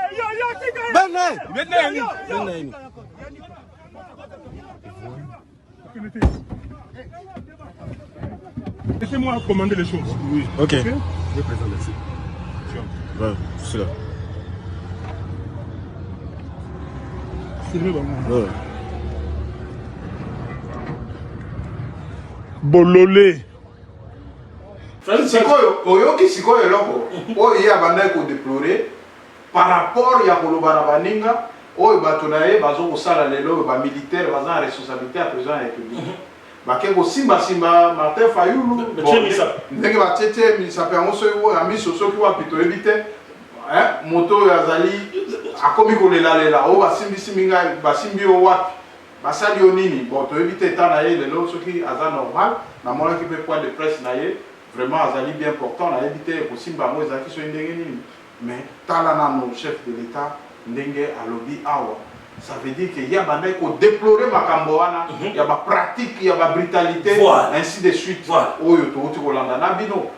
Laissez-moi commander les choses. Oui, ok. Je vais présenter ici. Ouais, c'est là. Ouais. Bololé. Sikoyo loko. Oyo ya banda ko déplorer par rapport ya koloba na baninga. Oyo bato na ye bazo kosala lelo ba militaire baza responsabilité à président de la République. Bakeko simba Martin Fayulu ndenge batete misape yango soki oyo amiso soki wapi toyebi moto yazali akomi kolela oyo basimbi ngai basimbi yo wapi basali yo nini bon toyebi te etat na ye lelo soki aza normal namonaki mpe point de presse na ye vraiment azali bien portant nayebi te kosimba yango ezalaki soki ndenge nini mais tala nano chef de l'état ndenge alobi awa. Ça veut dire qu'il y a des gens qui déplorer ma camboana, il y a des pratiques, il y a des brutalités, ainsi de suite.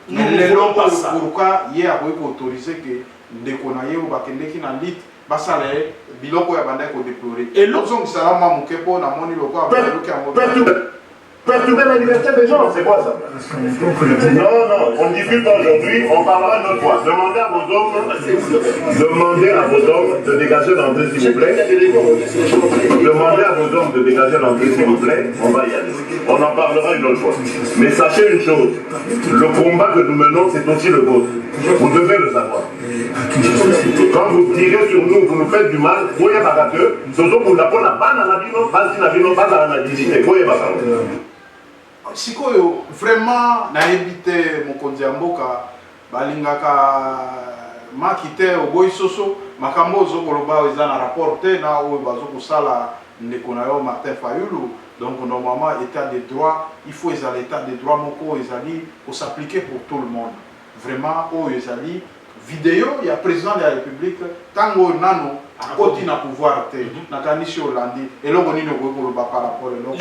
Mais les gens pourquoi il y a autorisé que des connaissances ou des qui n'ont dit bah ça les biloko ya banda ko déplorer. Et l'autre son salama mukepo na moni loko perturber la liberté des gens, c'est quoi ça? Non, on ne discute pas aujourd'hui, on parlera une autre fois. Demandez à vos hommes de dégager l'entrée s'il vous plaît. Demandez à vos hommes de dégager l'entrée s'il vous plaît, on va y aller. On en parlera une autre fois. Mais sachez une chose, le combat que nous menons, c'est aussi le vôtre. Vous devez le savoir. Quand vous tirez sur nous, vous nous faites du mal, voyez bagateux, sikoyo vraiment nayebi te mokonzi ya mboka balingaka maki te oboyi soso makambo zokoloba eza na rapport te na oyo bazokosala ndeko na yo Martin Fayulu. Donc normalement état de droit, il faut ezala état de droit moko ezali pour s'appliquer pour tout le monde. Vraiment oyo ezali vidéo il y a président de la République tango nano akoti na pouvoir te na kanisi Hollandi eloko nini okoloba par rapport eloko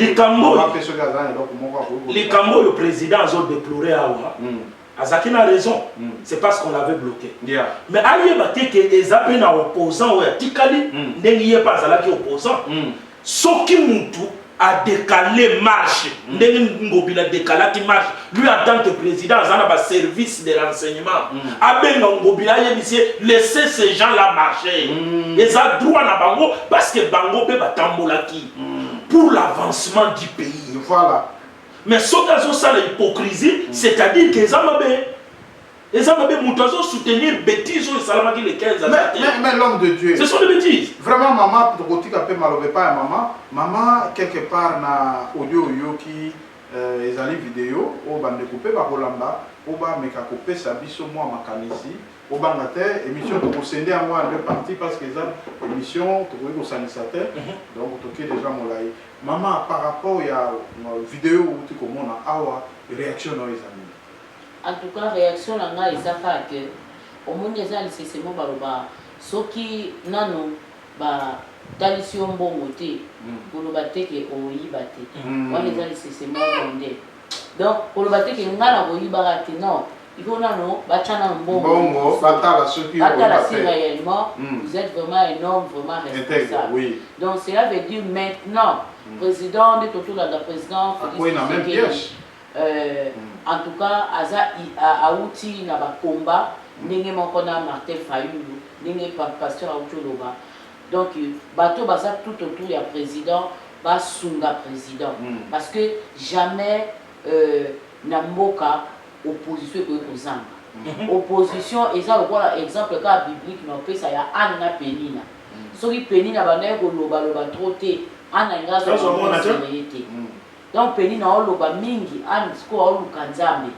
likambo le président azo déplorer awa azaki na raison c'est parce qu'on l'avait bloqué mais ayeba te ke ezape na opposant oya tikali ndenge ye pas azalaki opposant soki mutu a décalé marche ndenge ngobila décalaki marche lui en tant que président azana ba service de renseignement abenga ngobila yebisi laisser ces gens là marcher ils ont droit na bango parce que bango pe batambolaki pour l'avancement du pays. Voilà. Mais ce cas ça l'hypocrisie, c'est-à-dire que les hommes mutuazo soutenir bêtises ou salamaki les 15 ans. Mais l'homme de Dieu. Ce sont des bêtises. Vraiment maman pour côté peu malové pas maman quelque part na audio yo qui les ali vidéo au bande coupé ba kolamba au ba meka coupé sa biso moi makanisi au bangate émission de procéder en moi en deux parties parce que ça émission to ko sanitaire donc to qui déjà molai maman par rapport à vidéo où tu komona awa réaction no ezali. En tout cas, réaction là nga ezaka que au monde eza nécessairement baloba soki nano ba talisio mbongo te koloba te ke oyiba te wana eza nécessairement monde donc koloba te ke nga na boyiba te non il faut nano bachana mbongo batala soki batala si réellement vous êtes vraiment un homme vraiment responsable. Oui. Donc cela veut dire maintenant président de Toto la président en tout cas aza auti na ba combat ndenge moko na Martin Fayulu ndenge pasteur auti loba donc bato baza tout autour ya président ba sunga président parce que jamais na mboka opposition ko kozanga opposition eza lokola exemple ka biblique na pesa ya Anna Penina soki Penina banaye ko loba trop te Anna ngazo na séréité. Donc Penina oloba mingi ansko oluka nzambe.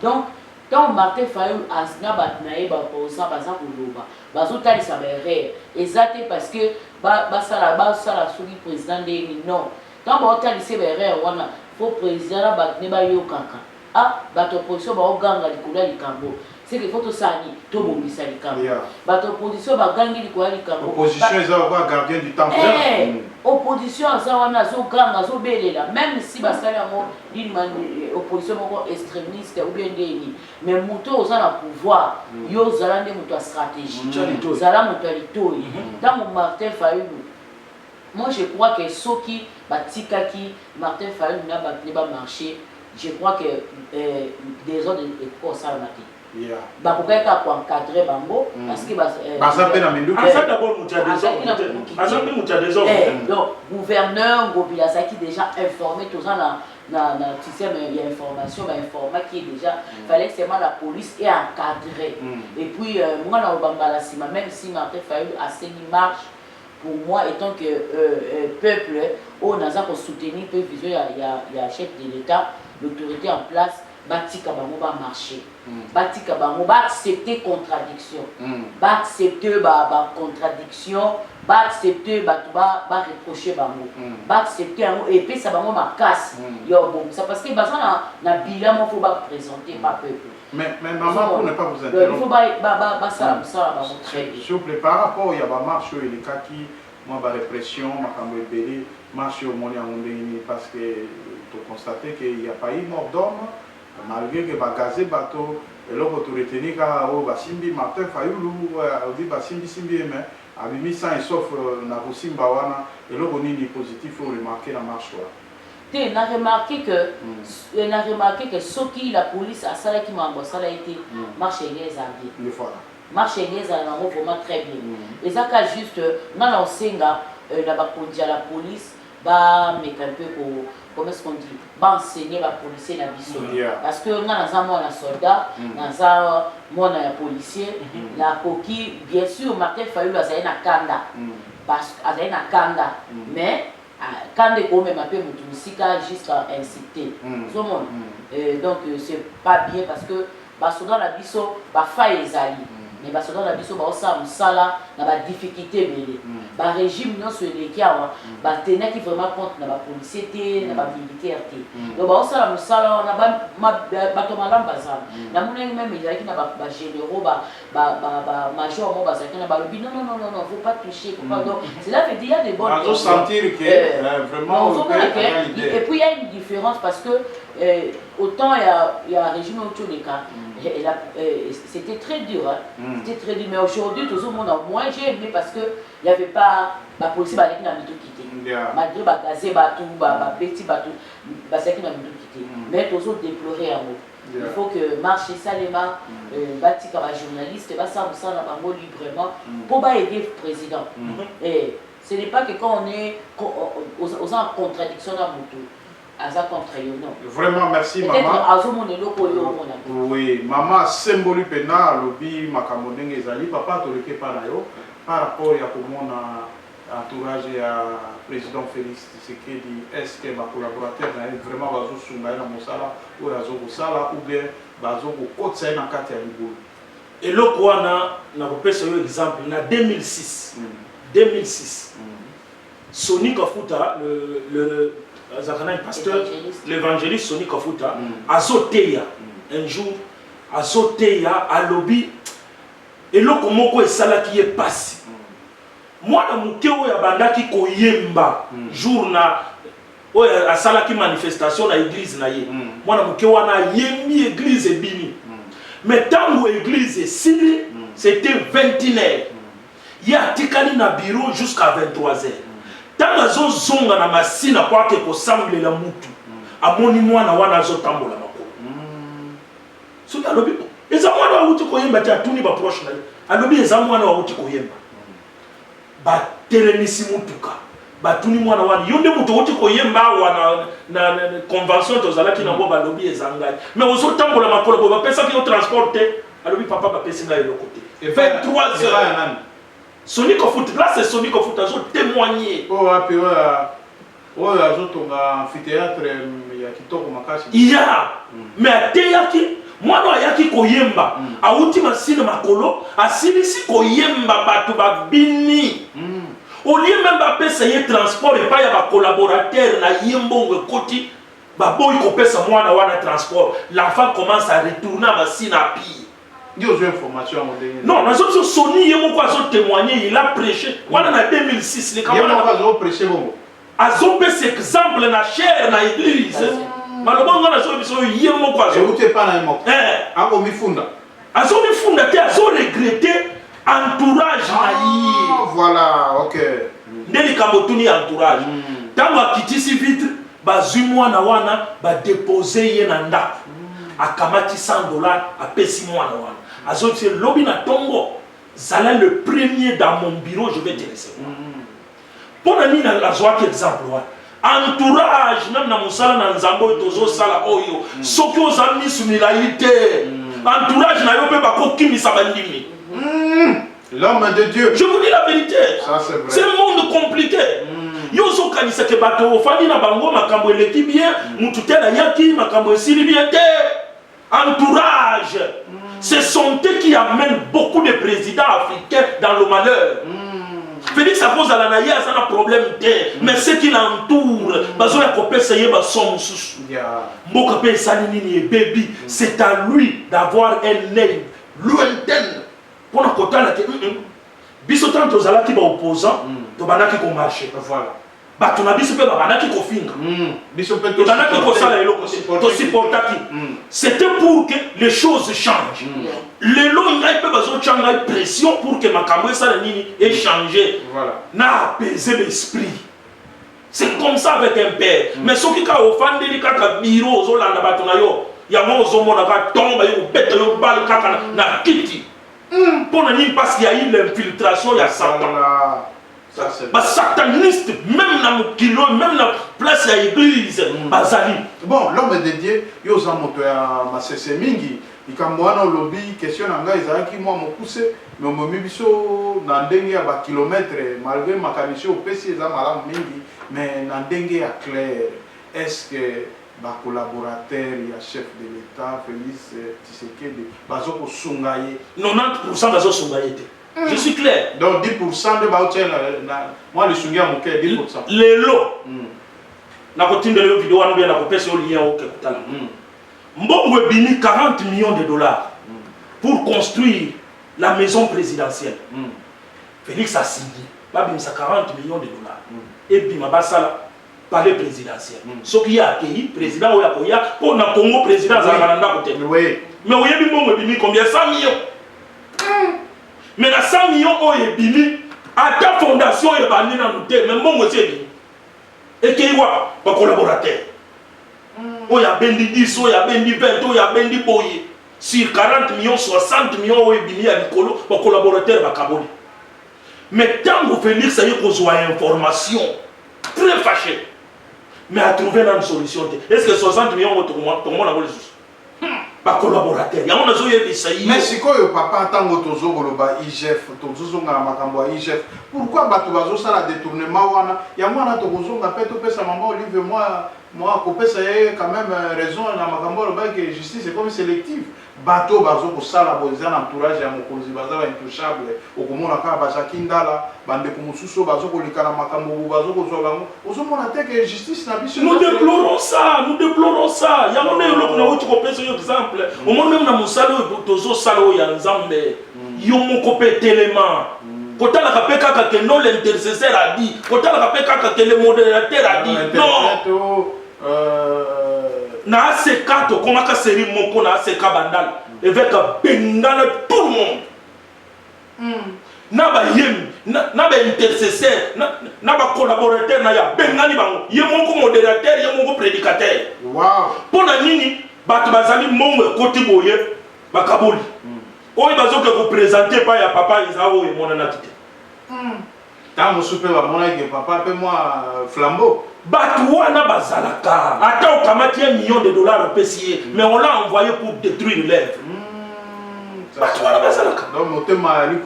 Donc quand Martin Fayulu asna batnaye ba posa baza koloba bazotalisa ba erreur ezate parce que basala soki président ndeni non quand baotalisa ba erreur wana faut président batne ba yokaka bato opposition baoganga likolo likambo c'est que faut to sani to bongisa likambo bato opposition bagangi likolo likambo opposition eza ba gardien du temps opposition ça wana zo ganga zo belela même si basali yango opposition moko extrémiste ou bien ndeni mais muto oza na pouvoir yo zala nde muto a stratégie zala muto litoi tant Martin Fayulu moi je crois que soki batikaki Martin Fayulu na ba marché je crois que des autres écoles ça m'a bakokaka ko encadrer bango parce que donc gouverneur Ngobila Saki déjà informé tout ça na système il y a information informa qui est déjà fallait seulement la police est encadrée et puis moi na obambala sima même si Martin Fayulu a saigné marche pour moi étant que peuple on a ça soutenir peu vision il y a chef de l'État l'autorité en place batika bango ba marché batika bango ba accepter contradiction ba accepter ba contradiction ba accepter ba reprocher bango ba accepter et puis ça bango ma casse yo bon ça parce que bazana na bilan mo faut ba présenter par peuple mais maman pour ne pas vous interrompre il faut ba ça très bien s'il vous plaît par rapport il y a ba marche et les cas qui moi ba répression makambo ebele marche au monde en ndeni parce que tu constater qu'il y a pas eu mort d'homme malgré que bagazé bateau et l'autre autorité nika o basimbi Martin Fayulu odi basimbi mais abimi sans sauf na bosimba wana et l'autre nini positif faut remarquer la marche là. Tu n'as remarqué que ce qui la police a ça qui m'a ça a été marche les avis. Le voilà. Marche les avis vraiment très bien. Et ça qu'a juste non on senga la la police ba mais un peu pour comment est-ce qu'on dit ba enseigner la policier na biso parce que on a un soldat naza mona ya policier la coquille bien sûr Martin Fayulu azali na kanda parce azali na kanda mais quand on même appelle mutumisika jusqu'à inciter tout le monde donc c'est pas bien parce que ba soldat la biso ba fa ezali mais basoda na biso baosala mosala na badifficulté ebele barégime nyonso eleki awa batenaki vraiment compte na bapolicier te na bamilitaire te donc baosala mosala wana bato malamu bazala namonaki meme ezalaki na bagénéraux bamajor mo bazalaki na balobi non faut pas toucher donc cela veut dire il y a des bonnes choses sentir que vraiment et puis il y a une différence parce que autant il y a un régime autour des cas c'était très dur c'était très dur mais aujourd'hui tout le monde a moins j'ai aimé parce que il n'y avait pas la police qui n'a pas quitté malgré bagazé batou petit batou qui n'a pas quitté mais tous autres déplorer un mot il faut que marche Salema bâti comme un journaliste ça librement pour aider le président et ce n'est pas que quand on est aux en contradiction dans moto vraiment merci maman. Oui, maman symbole pena lobby makamodenge ezali papa toleke pana yo par rapport ya komona entourage ya président Félix Tshisekedi est-ce que ma collaborateur na vraiment bazo sunga na mosala ou bazo kosala ou bien bazo kokotsa na kati ya libulu eloko wana na kopesa yo exemple na 2006 Sonny Kafuta le pasteur, l'évangéliste Sonny Kafuta, azoteya un jour, azoteya à lobby, et là comment est ça qui est passé. Moi na mukeo ya bandaki koyemba jour na a sala qui manifestation na église na ye. Moi na mukeo na yembi église ebini. Mais tant que l'église est signée, c'était 21h. Il y a tikali na bureau jusqu'à 23h. Tant azo zonga na masina kwa ke ko samblela mutu amoni mwana wana azo tambola makolo so alobi eza mwana wa uti koyemba ta tuni ba proche na alobi eza mwana wa uti koyemba ba telemisi mutuka ba tuni mwana wana yonde mutu uti koyemba wana na convention tozalaki na bo balobi eza ngai mais ozo tambola makolo bo ba pesa ki o transporter alobi papa ba pesa ngai le côté 23h Sonny Kafuta, là c'est Sonny Kafuta, ils ont témoigné. Amphithéâtre ya kitoko makasi. Il y a, mais à Teyaki, moi non yaki koyemba, a outi masine makolo, a silisi koyemba batu babini. Au lieu même de payer transport et pas y a ba collaborateur na yembo koti, ba boy ko pesa moi na wana transport. L'enfant commence à retourner à masine à pied. Non, nous sommes Sonny, il a témoigné, il a prêché. Voilà en 2006, les camarades. Il a prêché. Ils ont fait cet exemple dans la chair, dans l'église. Malheureusement, nous avons fait il ont regretté entourage. Voilà, ok. Dès qu'il entourage. Tant que tu si vite, bazumwa na wana, ba déposer yenanda. A kamati $100, à pesi moi na wana. Azo c'est lobby na tongo. Zala le premier dans mon bureau, je vais te recevoir. Pour la mine la joie exemple entourage même na musala na nzambo tozo sala oyo. Soki aux amis sumilaïté. Entourage na yo pe ba kokimisa bandimi. L'homme de Dieu. Je vous dis la vérité. C'est un monde compliqué. Yozo kanisa ke bato ofani na bango makambo eleki bien, mutu te na yaki makambo esili bien te. Entourage. Ce sont eux qui amènent beaucoup de présidents africains dans le malheur. Félix à cause de la naïa, ça n'a problème de. Mais ceux qui l'entourent, c'est à lui d'avoir un œil lointain. Pour nous côté là que bisotant aux ala qui va opposant, to banaki ko marcher. Voilà. Bah tu n'as biso pe banaki ko finga. Biso pe to banaki ko sala elo to supportaki. C'était pour que les choses changent. Les lois n'aient pas besoin de pression pour que ma caméra ça nini ait changé. Voilà. N'a apaisé l'esprit. C'est comme ça avec un père. Mais ce qui a offensé les kaka biro aux Hollandais batonayo, ya mo zomo na ka tomba yo bête yo bal kaka na kiti. Pour ne parce qu'il y a eu l'infiltration, il y a Satan. Bah, sataniste, même dans le kilo, même dans la place de l'église, Bazali. Bon, l'homme de Dieu, il y a un peu mingi. Il y a un lobby, question d'anga, il y a moi me poussé, mais on me dit dans dengue à kilomètres, malgré ma qualité au PC, il y a mingi, mais dans dengue à clair. Est-ce que ba collaborateur ya chef de l'État Félix Tshisekedi bazoko sungaye 90% bazo sungaye. Je suis clair. Donc 10% de baotiel moi le sungia mon 10%. Les lots. Na kotinda le vidéo wana bien na kopesa yo lien au kutala. Mbongo ebini 40 millions de dollars pour construire la maison présidentielle. Félix a signé. Babimisa 40 millions de dollars. Et puis ma basala palais présidentiel. Ce qui a accueilli président Oya Koya pour na Congo président Zangalanda côté. Oui. Mais Oya Bimbo ebini combien 100 millions. Mais la 100 millions Oya Bini à ta fondation et bandi na nous mais Mbongo c'est bini. Et qui wa ba collaborateur. Oya bendi 10, Oya bendi 20, Oya bendi boye. Sur 40 millions, 60 millions Oya Bini à Nicolo, ba collaborateur ba kaboli. Mais tant que Félix a eu besoin d'informations, très fâché, mais a trouvé une solution. Est-ce que 60 millions tout le monde a voulu pas collaborateur? Il y a un autre qui mais si quoi papa tant que tozo goloba IGF, tozo nga makambo IGF, pourquoi batu bazo ça la détournement wana? Ya mwana tozo nga peto pesa maman Olive moi kopesa quand même raison na makambo loba que justice est comme sélective. Bateau bazo ko sala boza na entourage ya mokonzi baza ba intouchable okomona ka bazaki ndala bande ko mususu bazo ko likana makambo bazo ko zo bango ozomona te que justice na biso nous déplorons ça ya mona yo lokuna uti ko pesa yo exemple au monde même na musalo tozo salo ya nzambe yo moko petelema kotala kapeka ka que non l'intercesseur a dit kotala kapeka que le modérateur a dit non na ACK to koma ka série moko na ACK bandal avec bengana tout le monde na ba yem na ba intercesseur na ba collaborateur na ya bengani bango ye moko modérateur ye moko prédicateur wow pona nini batu bazali mongo côté boye bakaboli oyi bazoke ko présenter pa ya papa Isao et mona na kité ta mo soupe ba mona ke papa pe moi flambeau batu wana bazalaka ata okamati $1 million au PCA mais on l'a envoyé pour détruire l'œuvre. Batu wana bazalaka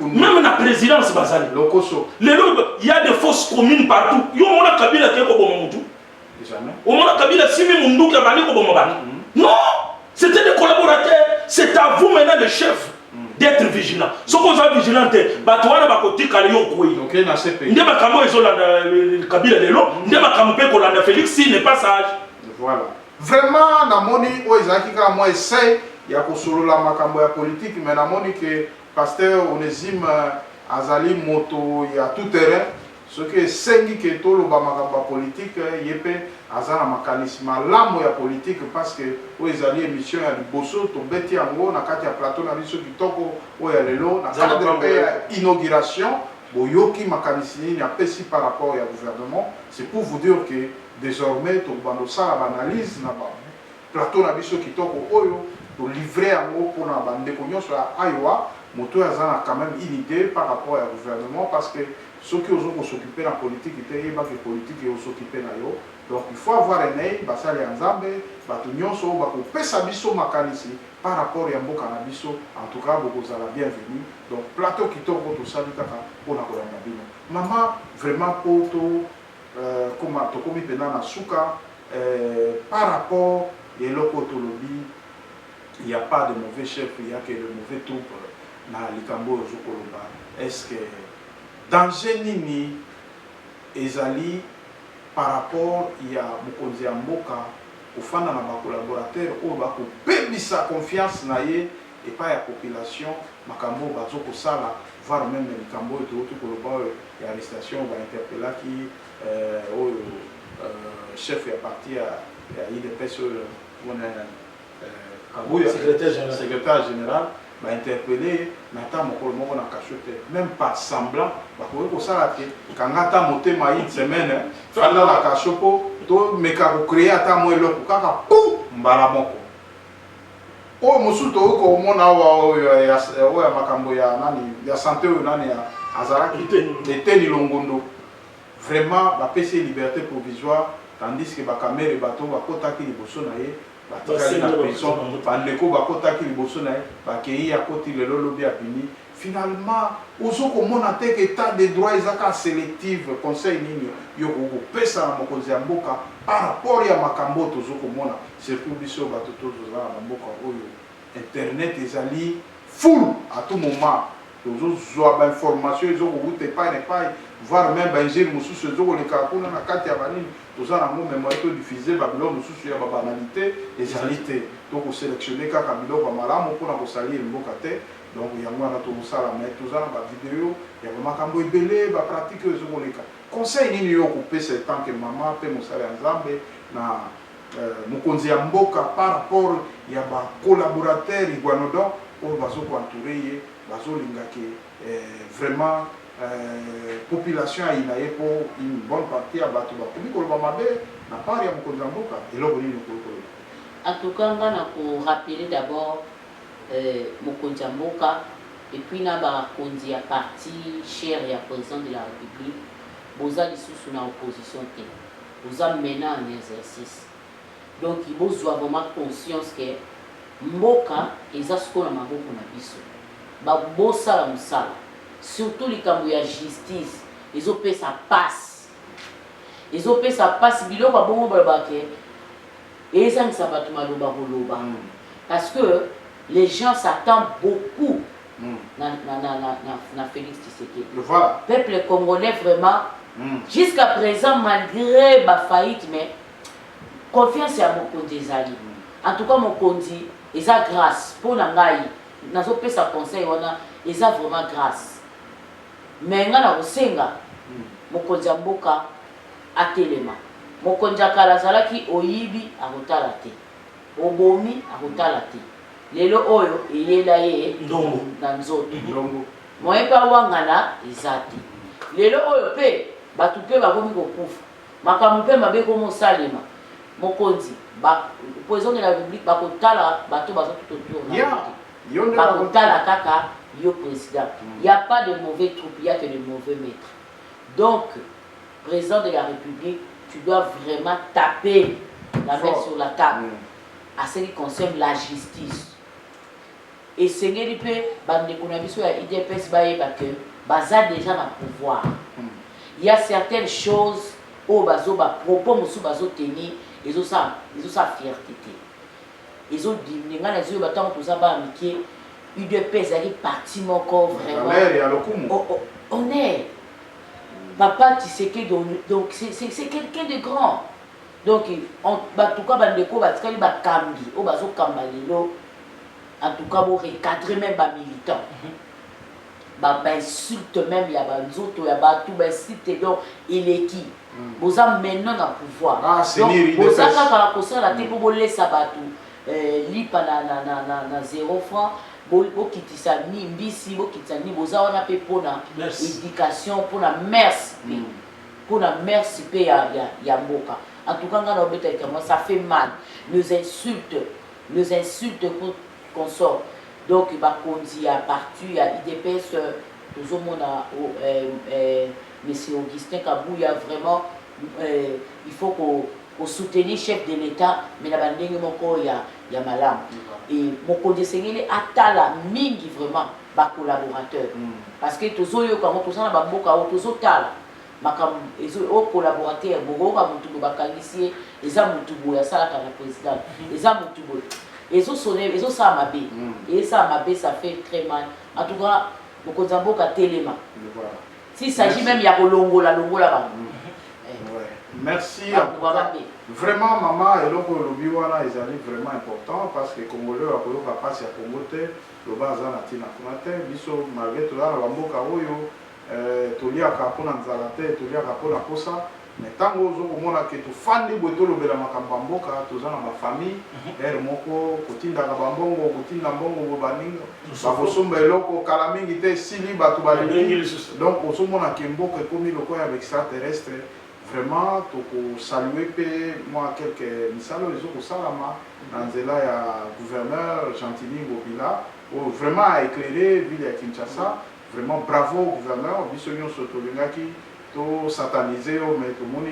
même la présidence bazali lokoso il y a des fausses communes partout yo mona Kabila ke ko bomo mutu jamais o mona Kabila simi mundu ka bani ko bomo bani non c'était des collaborateurs c'est à vous maintenant le chef d'être vigilant. Ce qu'on soit vigilant, Batouana Bakoti Kalion Koui. Donc, il y a CP. Ndema Kamo et Kabila Lelo, Ndema Kampe Kolanda Félix, s'il n'est pas sage. Voilà. Vraiment, Namoni, Oizaki, moi, essaye, il y a solo la makambo ya politique, mais Namoni que pasteur Onésime Azali Moto, il y a tout terrain. Ce que Sengi Keto, le makambo politique, Yepe, Azana Makanisme, l'âme ya politique, parce que Oizali émission ya Bosso, to Beti Ango, na kati ya plateau, na biso kitoko, Oya Lelo, na kati de inauguration, Boyoki Makanisme, il y a pesi par rapport au gouvernement. C'est pour vous dire que désormais, to bando ça l'analyse, na plateau na biso kitoko, Oyo, to livrer Ango pour na bande konyo sur Ayowa, Moto Azana quand même une idée par rapport au gouvernement, parce que ceux qui ont s'occuper de la politique, ils ont que politique et s'occuper de yo. Donc il faut avoir un œil, basal et ensemble, batunion so, bako pesa biso makanisi par rapport à mboka na biso. En tout cas, beaucoup za la bienvenue. Donc plateau qui tombe pour salut kaka pour na kolanda bino. Maman vraiment pour to comme to komi pena na suka par rapport et lokotolobi, il n'y a pas de mauvais chef, il y a que de mauvais troupe na likambo zokoloba. Est-ce que danger nini ezali par rapport ya mokonzi ya mboka kofanda na ba collaborateur oyo bakopebisa confiance na ye epai ya population makambo bazoko sala voire même likambo oyo toyoti koloba ya arrestation bainterpelaki oyo chef ya parti ya IDPS oyo Kabuya secrétaire général m'a interpellé nata mokolo moko na kachote même pas semblant bakoki kosala te kanga ata motema une semaine fanda na kashopo to meka kocréer ata mo eloko kaka pou mbala moko oyo mosusu toyoki komona oyo ya makambo ya nani ya santé oyo nani azalaki eteni longondo vraiment bapesi liberté provisoire tandis que bakamere bato bakotaki liboso na ye batikali na prison bandeko bakotaki liboso na ye bakei akoti lelo lobi apini finalement ozokomona te que état de droit ezaka sélective conseil nini yo kopesa na mokonzi ya mboka par rapport ya makambo tozokomona surtout biso bato tozozala na mboka oyo internet ezali full à tout moment tozozwa bainformation ezokowuta epai na epai voire même baingénie mosusu ezokoleka kuna na kati ya banini toza nango memoire todiffuze babiloko mosusu ya babanalité ezali te tokosélectionne kaka biloko ya malamu mpona kosalir mboka te. Donc yango wana tokosala mais toza na bavideo ya bamakambo ebele bapratike oyo ezokoleka conseil nini yo kopesa tant que mama mpe mosala ya nzambe na mokonzi ya mboka par rapport ya bacolaborateur iguanodon oyo bazokoentoure ye bazolinga ke vraiment population ayina ye mpo une bonne partie ya bato bakomi koloba mabe na part ya mokonzi ya mboka eloko nini okolokola. En tout cas, on a rappelé d'abord Mokonzi ya mboka et puis na bakonzi ya parti cher ya président de la République boza lisusu na opposition te boza maintenant en exercice. Donc il faut avoir conscience que mboka eza siko na maboko na biso babosala mosala surtout likambo ya justice ezopesa passe biloko babongo balobake ezangisa bato maloba koloba parce que les gens s'attendent beaucoup na Félix Tshisekedi. Voilà. Peuple congolais vraiment jusqu'à présent malgré ma faillite mais confiance à Mokonzi ezali. En tout cas Mokonzi eza grâce pour na ngai nazopesa conseil wana eza vraiment grâce. Mais nga na kosenga Mokonzi ya mboka atelema. Mokonzi akala azalaki oyibi akotala te. Obomi akotala te. Lelo oyo eyela ye ndongo na nzoto. Moye pa wangana ezati. Lelo oyo pe batu pe bakomi kokufa. Makambo pe mabe ko mosalema. Mokonzi ba président de la République bakotala bato bazototour na. Bakotala kaka yo président. Il n'y a pas de mauvais troupes, il y a que de mauvais maîtres. Donc président de la République, tu dois vraiment taper la main sur la table à ce qui concerne la justice. Et c'est que IDPS baza déjà dans le pouvoir. Il y a certaines choses où bazo ba propos musu bazo tenir ils ont sa fierté. Ils ont dit nga na zo batango to za ba miki IDPS ali parti moko vraiment. On est Papa Tshisekedi donc c'est quelqu'un de grand. Donc en tout cas bandeko batikali bakambi o bazo kamba lelo. En tout cas, vous recadrez même les militants. Vous insultez même les banzoto, tout insulte donc il est qui. Vous avez maintenant le pouvoir. Donc vous avez la tête pour laisser batou lipa na 0 francs. Vous quittez ni mbisi, vous quittez ni vous avez un pour la éducation, pour la merci, pour la merci ya mboka. En tout cas, ça fait mal. Nous insultes pour qu'on sort. Donc il va conduire à partir à IDPS toujours monsieur Augustin Kabou, il y a vraiment il faut qu'on soutenir le chef de l'État mais la bandenge moko il y a malam et mon condescendant atala mingi vraiment ba collaborateur parce que tozo yo quand tozo na bamboka tozo tala makam ezo o collaborateur bogo ba mutu bakangisi eza mutu boya sala ka président eza mutu boya et ça m'a bé. Et ça m'a bé, ça fait très mal. En tout cas, le Konzambo a téléma. S'il s'agit même, il y a Longo là-bas. Merci. Vraiment, maman, et donc le biwana est vraiment important parce que les Congolais ont passé à Congote, le bazar n'a tina kunate, biso malgré tout là, la bamboka oyo, tolia kapona nzalate, tolia kapona kosa. Mais tant que vous avez fait fandi botolo bela makambamboka tozana ma famille er moko kotinda kabambongo kotinda mbongo bobaninga bakosomba eloko kala mingi te sili bato balingi donc osomona kemboka ekomi lokola avec extraterrestre vraiment toko saluer pe moi quelques misalo ezokosalama na nzela ya gouverneur Gentili Ngobila vraiment a éclairé ville ya Kinshasa vraiment bravo gouverneur biso nyonso tolingaki to sataniser mais tout le monde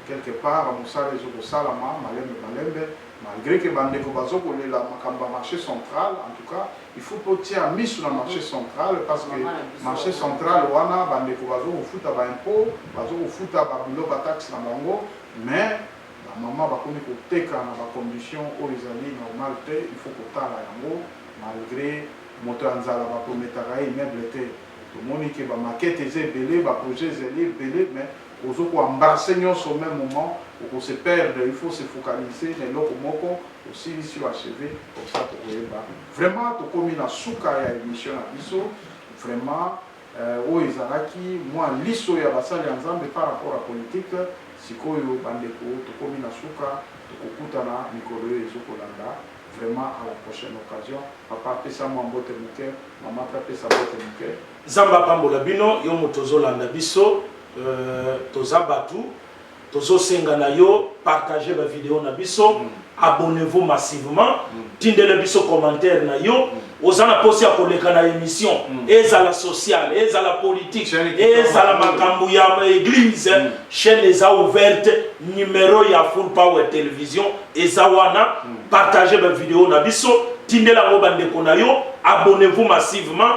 quelque part mosala ezokosalama malembe malgré que bandeko bazokolela makambo ya marché central. En tout cas il faut potia miso na marché central parce que marché central wana bandeko bazokofuta baimpôt bazokofuta babiloko bataxe na bango, mais bamama bakomi koteka na bacondition oyo ezali normal te. Il faut kotala yango malgré moto ya nzala baprometaka immeuble te. Tomoni ke bamaquette eza ebele, baprojet ezali ebele, mais ozokoembrase nyonso au même moment okose perdre. Il faut se focaliser na eloko moko osilisi achevé comme ça tokoyeba vraiment tokomi na suka ya émission na biso vraiment oyo ezalaki mwa liso ya basali ya nzambe par rapport à politique. Sikoyo bandeko tokomi na suka tokokutana mikolo oyo ezokolanda. Vraiment à la prochaine occasion. Papa pesa mwa mbote muke, mama pesa mbote muke. Zamba pambola bino yo motozo landa biso toza batu tozo senga na yo partager la vidéo na biso, abonnez-vous massivement, tindele biso commentaire na yo, ozana posi ya koleka na émission, ezala social, ezala politique, ezala makambu ya église, chaîne eza ouverte, numéro ya Full Power Télévision, eza wana, partagez la vidéo na biso, tindela ngo bandeko na yo, abonnez-vous massivement.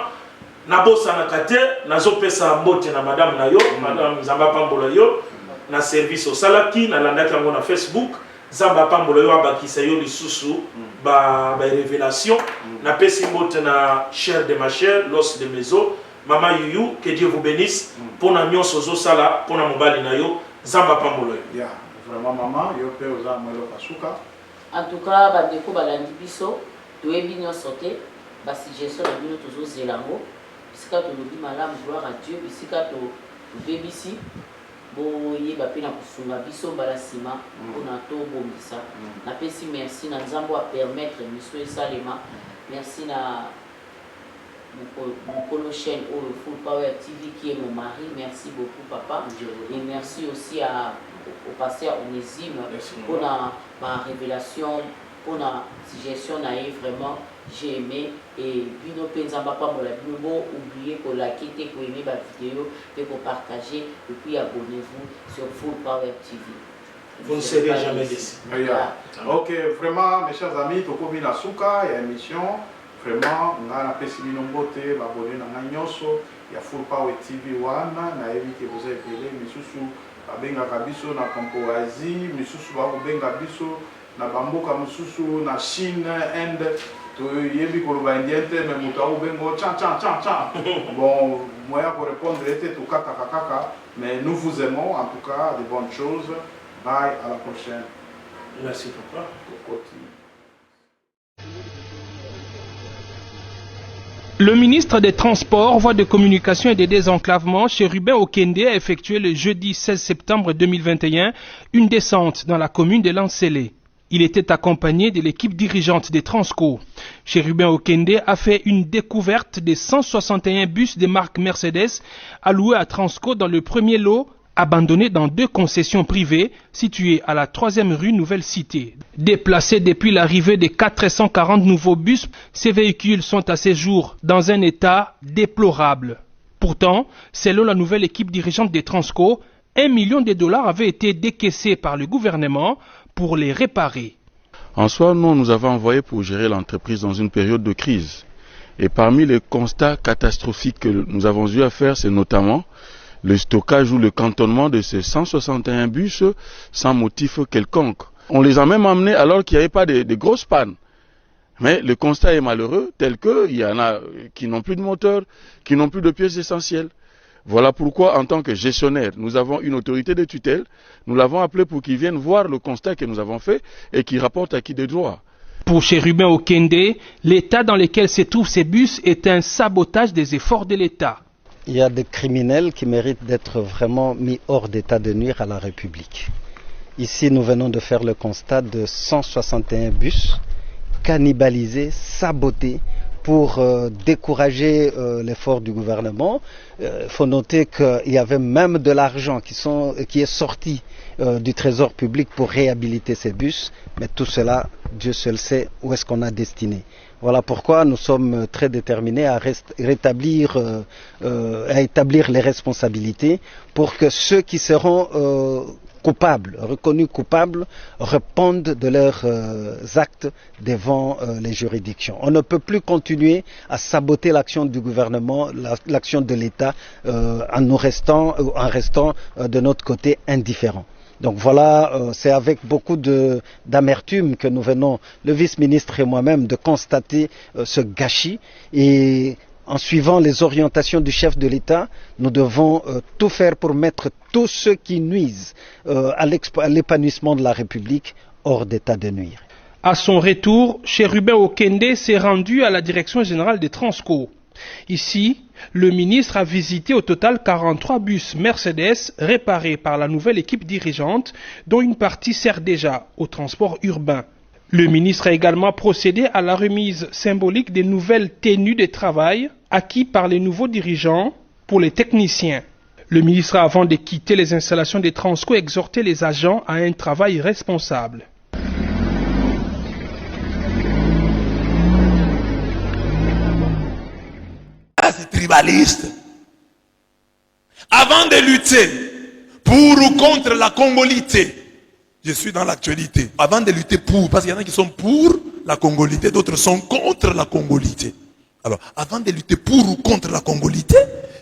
Nabosa na kate, nazo pesa mbote na madame na yo, madame Zamba Pambola yo, na service au salaki, na landaki yango na Facebook, Zamba Pambola yo abakisa yo lisusu, ba révélation, na pesi mbote na chair de ma chair, l'os de mes os, Mama Yuyu, que Dieu vous bénisse, pour na nyonso zo sala, pour na mobali na yo, Zamba Pambola yo. Yeah, vraiment maman, yo pe oza mwelo kasuka. En tout cas, bandeko balandi biso, toyebi nyonso te, ba suggestion na bino tozo zelango. Bisika tolobi malamu, gloire à Dieu, bisika tobebisi bo yeba pe na kosunga biso mbala nsima mpona tobongisa. Napesi merci na nzambo a permettre miso esalema. Merci na mokolo chaîne oyo Full Power TV qui est mon mari. Merci beaucoup papa. Et merci aussi au pasteur Onésime pour ma révélation, pour la suggestion naïve vraiment. J'ai aimé et bino penzamba pas mon bino oubliez pour liker et pour aimer ma vidéo et pour partager et puis abonnez-vous sur Full Power TV. Vous ne serez jamais déçus. Ok, vraiment mes chers amis, tokomi na suka ya émission vraiment nga na pesi bino mbote babone na nyonso ya Full Power TV wana na yebi que vous avez payé misusu babenga kabiso na kampo Asie misusu ba benga biso na bamboka misusu na Chine, Inde. Tu yebi koloba indien te mais muta ubengo chan. Bon, moyen pour répondre était tout kaka, mais nous vous aimons en tout cas, de bonnes choses. Bye, à la prochaine. Merci papa. Le ministre des Transports, Voies de Communication et des Désenclavements, Chérubin Okende, a effectué le jeudi 16 septembre 2021 une descente dans la commune de Lancelé. Il était accompagné de l'équipe dirigeante des Transco. Chérubin Okende a fait une découverte des 161 bus de marque Mercedes alloués à Transco dans le premier lot, abandonnés dans 2 concessions privées situées à la 3e rue Nouvelle Cité. Déplacés depuis l'arrivée des 440 nouveaux bus, ces véhicules sont à ce jour dans un état déplorable. Pourtant, selon la nouvelle équipe dirigeante des Transco, $1 million avaient été décaissés par le gouvernement pour les réparer. En soi, nous avons envoyé pour gérer l'entreprise dans une période de crise. Et parmi les constats catastrophiques que nous avons eu à faire, c'est notamment le stockage ou le cantonnement de ces 161 bus sans motif quelconque. On les a même emmenés alors qu'il n'y avait pas de grosses pannes. Mais le constat est malheureux, tel qu'il y en a qui n'ont plus de moteur, qui n'ont plus de pièces essentielles. Voilà pourquoi, en tant que gestionnaire, nous avons une autorité de tutelle. Nous l'avons appelé pour qu'il vienne voir le constat que nous avons fait et qu'il rapporte à qui de droit. Pour Chérubin Okende, l'état dans lequel se trouvent ces bus est un sabotage des efforts de l'État. Il y a des criminels qui méritent d'être vraiment mis hors d'état de nuire à la République. Ici, nous venons de faire le constat de 161 bus cannibalisés, sabotés, pour décourager l'effort du gouvernement. Il faut noter qu'il y avait même de l'argent qui est sorti du trésor public pour réhabiliter ces bus, mais tout cela, Dieu seul sait où est-ce qu'on a destiné. Voilà pourquoi nous sommes très déterminés à établir les responsabilités pour que ceux qui seront coupables, reconnus coupables, répondent de leurs actes devant les juridictions. On ne peut plus continuer à saboter l'action du gouvernement, l'action de l'État, en restant de notre côté indifférents. Donc voilà, c'est avec beaucoup d'amertume que nous venons, le vice-ministre et moi-même, de constater ce gâchis. Et en suivant les orientations du chef de l'État, nous devons tout faire pour mettre tous ceux qui nuisent à l'épanouissement de la République hors d'état de nuire. À son retour, Chérubin Okende s'est rendu à la Direction générale des Transco. Ici, le ministre a visité au total 43 bus Mercedes réparés par la nouvelle équipe dirigeante, dont une partie sert déjà au transport urbain. Le ministre a également procédé à la remise symbolique des nouvelles tenues de travail acquises par les nouveaux dirigeants pour les techniciens. Le ministre a, avant de quitter les installations des Transco, exhorté les agents à un travail responsable. Tribaliste. Avant de lutter pour ou contre la congolité, je suis dans l'actualité. Avant de lutter pour, parce qu'il y en a qui sont pour la congolité, d'autres sont contre la congolité. Alors, avant de lutter pour ou contre la congolité,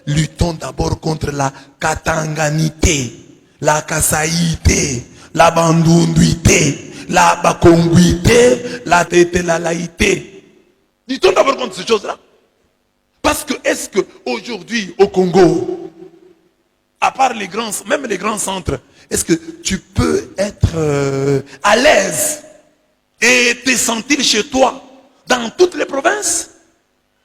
luttons d'abord contre la katanganité, la kasaïté, la bandunduité, la bakonguité, la tétélalaïté. Luttons d'abord contre ces choses-là. Parce que, est-ce qu'aujourd'hui, au Congo, à part les grands, même les grands centres, est-ce que tu peux être à l'aise et te sentir chez toi dans toutes les provinces?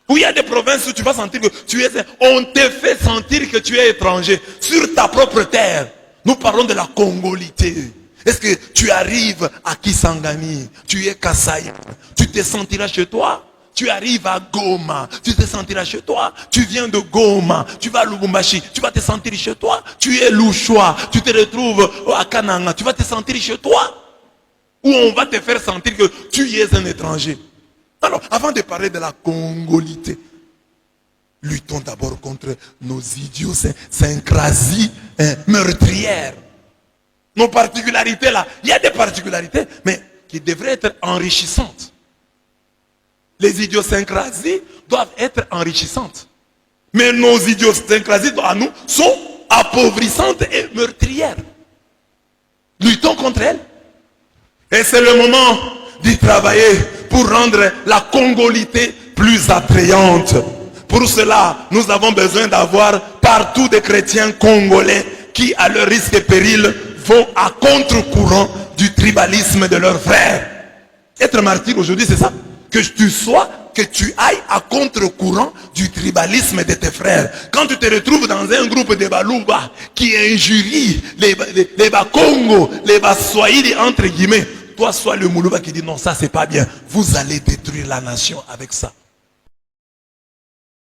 Où il y a des provinces où tu vas sentir que tu es... On te fait sentir que tu es étranger sur ta propre terre. Nous parlons de la congolité. Est-ce que tu arrives à Kisangani, tu es Kasaï, tu te sentiras chez toi? Tu arrives à Goma, tu te sentiras chez toi. Tu viens de Goma, tu vas à Lubumbashi, tu vas te sentir chez toi. Tu es Louchois, tu te retrouves à Kananga, tu vas te sentir chez toi. Ou on va te faire sentir que tu es un étranger. Alors, avant de parler de la congolité, luttons d'abord contre nos idiosyncrasies meurtrières. Nos particularités là, il y a des particularités, mais qui devraient être enrichissantes. Les idiosyncrasies doivent être enrichissantes. Mais nos idiosyncrasies à nous sont appauvrissantes et meurtrières. Luttons contre elles. Et c'est le moment d'y travailler pour rendre la congolité plus attrayante. Pour cela, nous avons besoin d'avoir partout des chrétiens congolais qui, à leur risque et péril, vont à contre-courant du tribalisme de leurs frères. Être martyr aujourd'hui, c'est ça. Que tu ailles à contre-courant du tribalisme de tes frères. Quand tu te retrouves dans un groupe de Baluba qui injurie les Bakongo, les Baswahili, entre guillemets, toi sois le Moulouba qui dit non, ça c'est pas bien. Vous allez détruire la nation avec ça.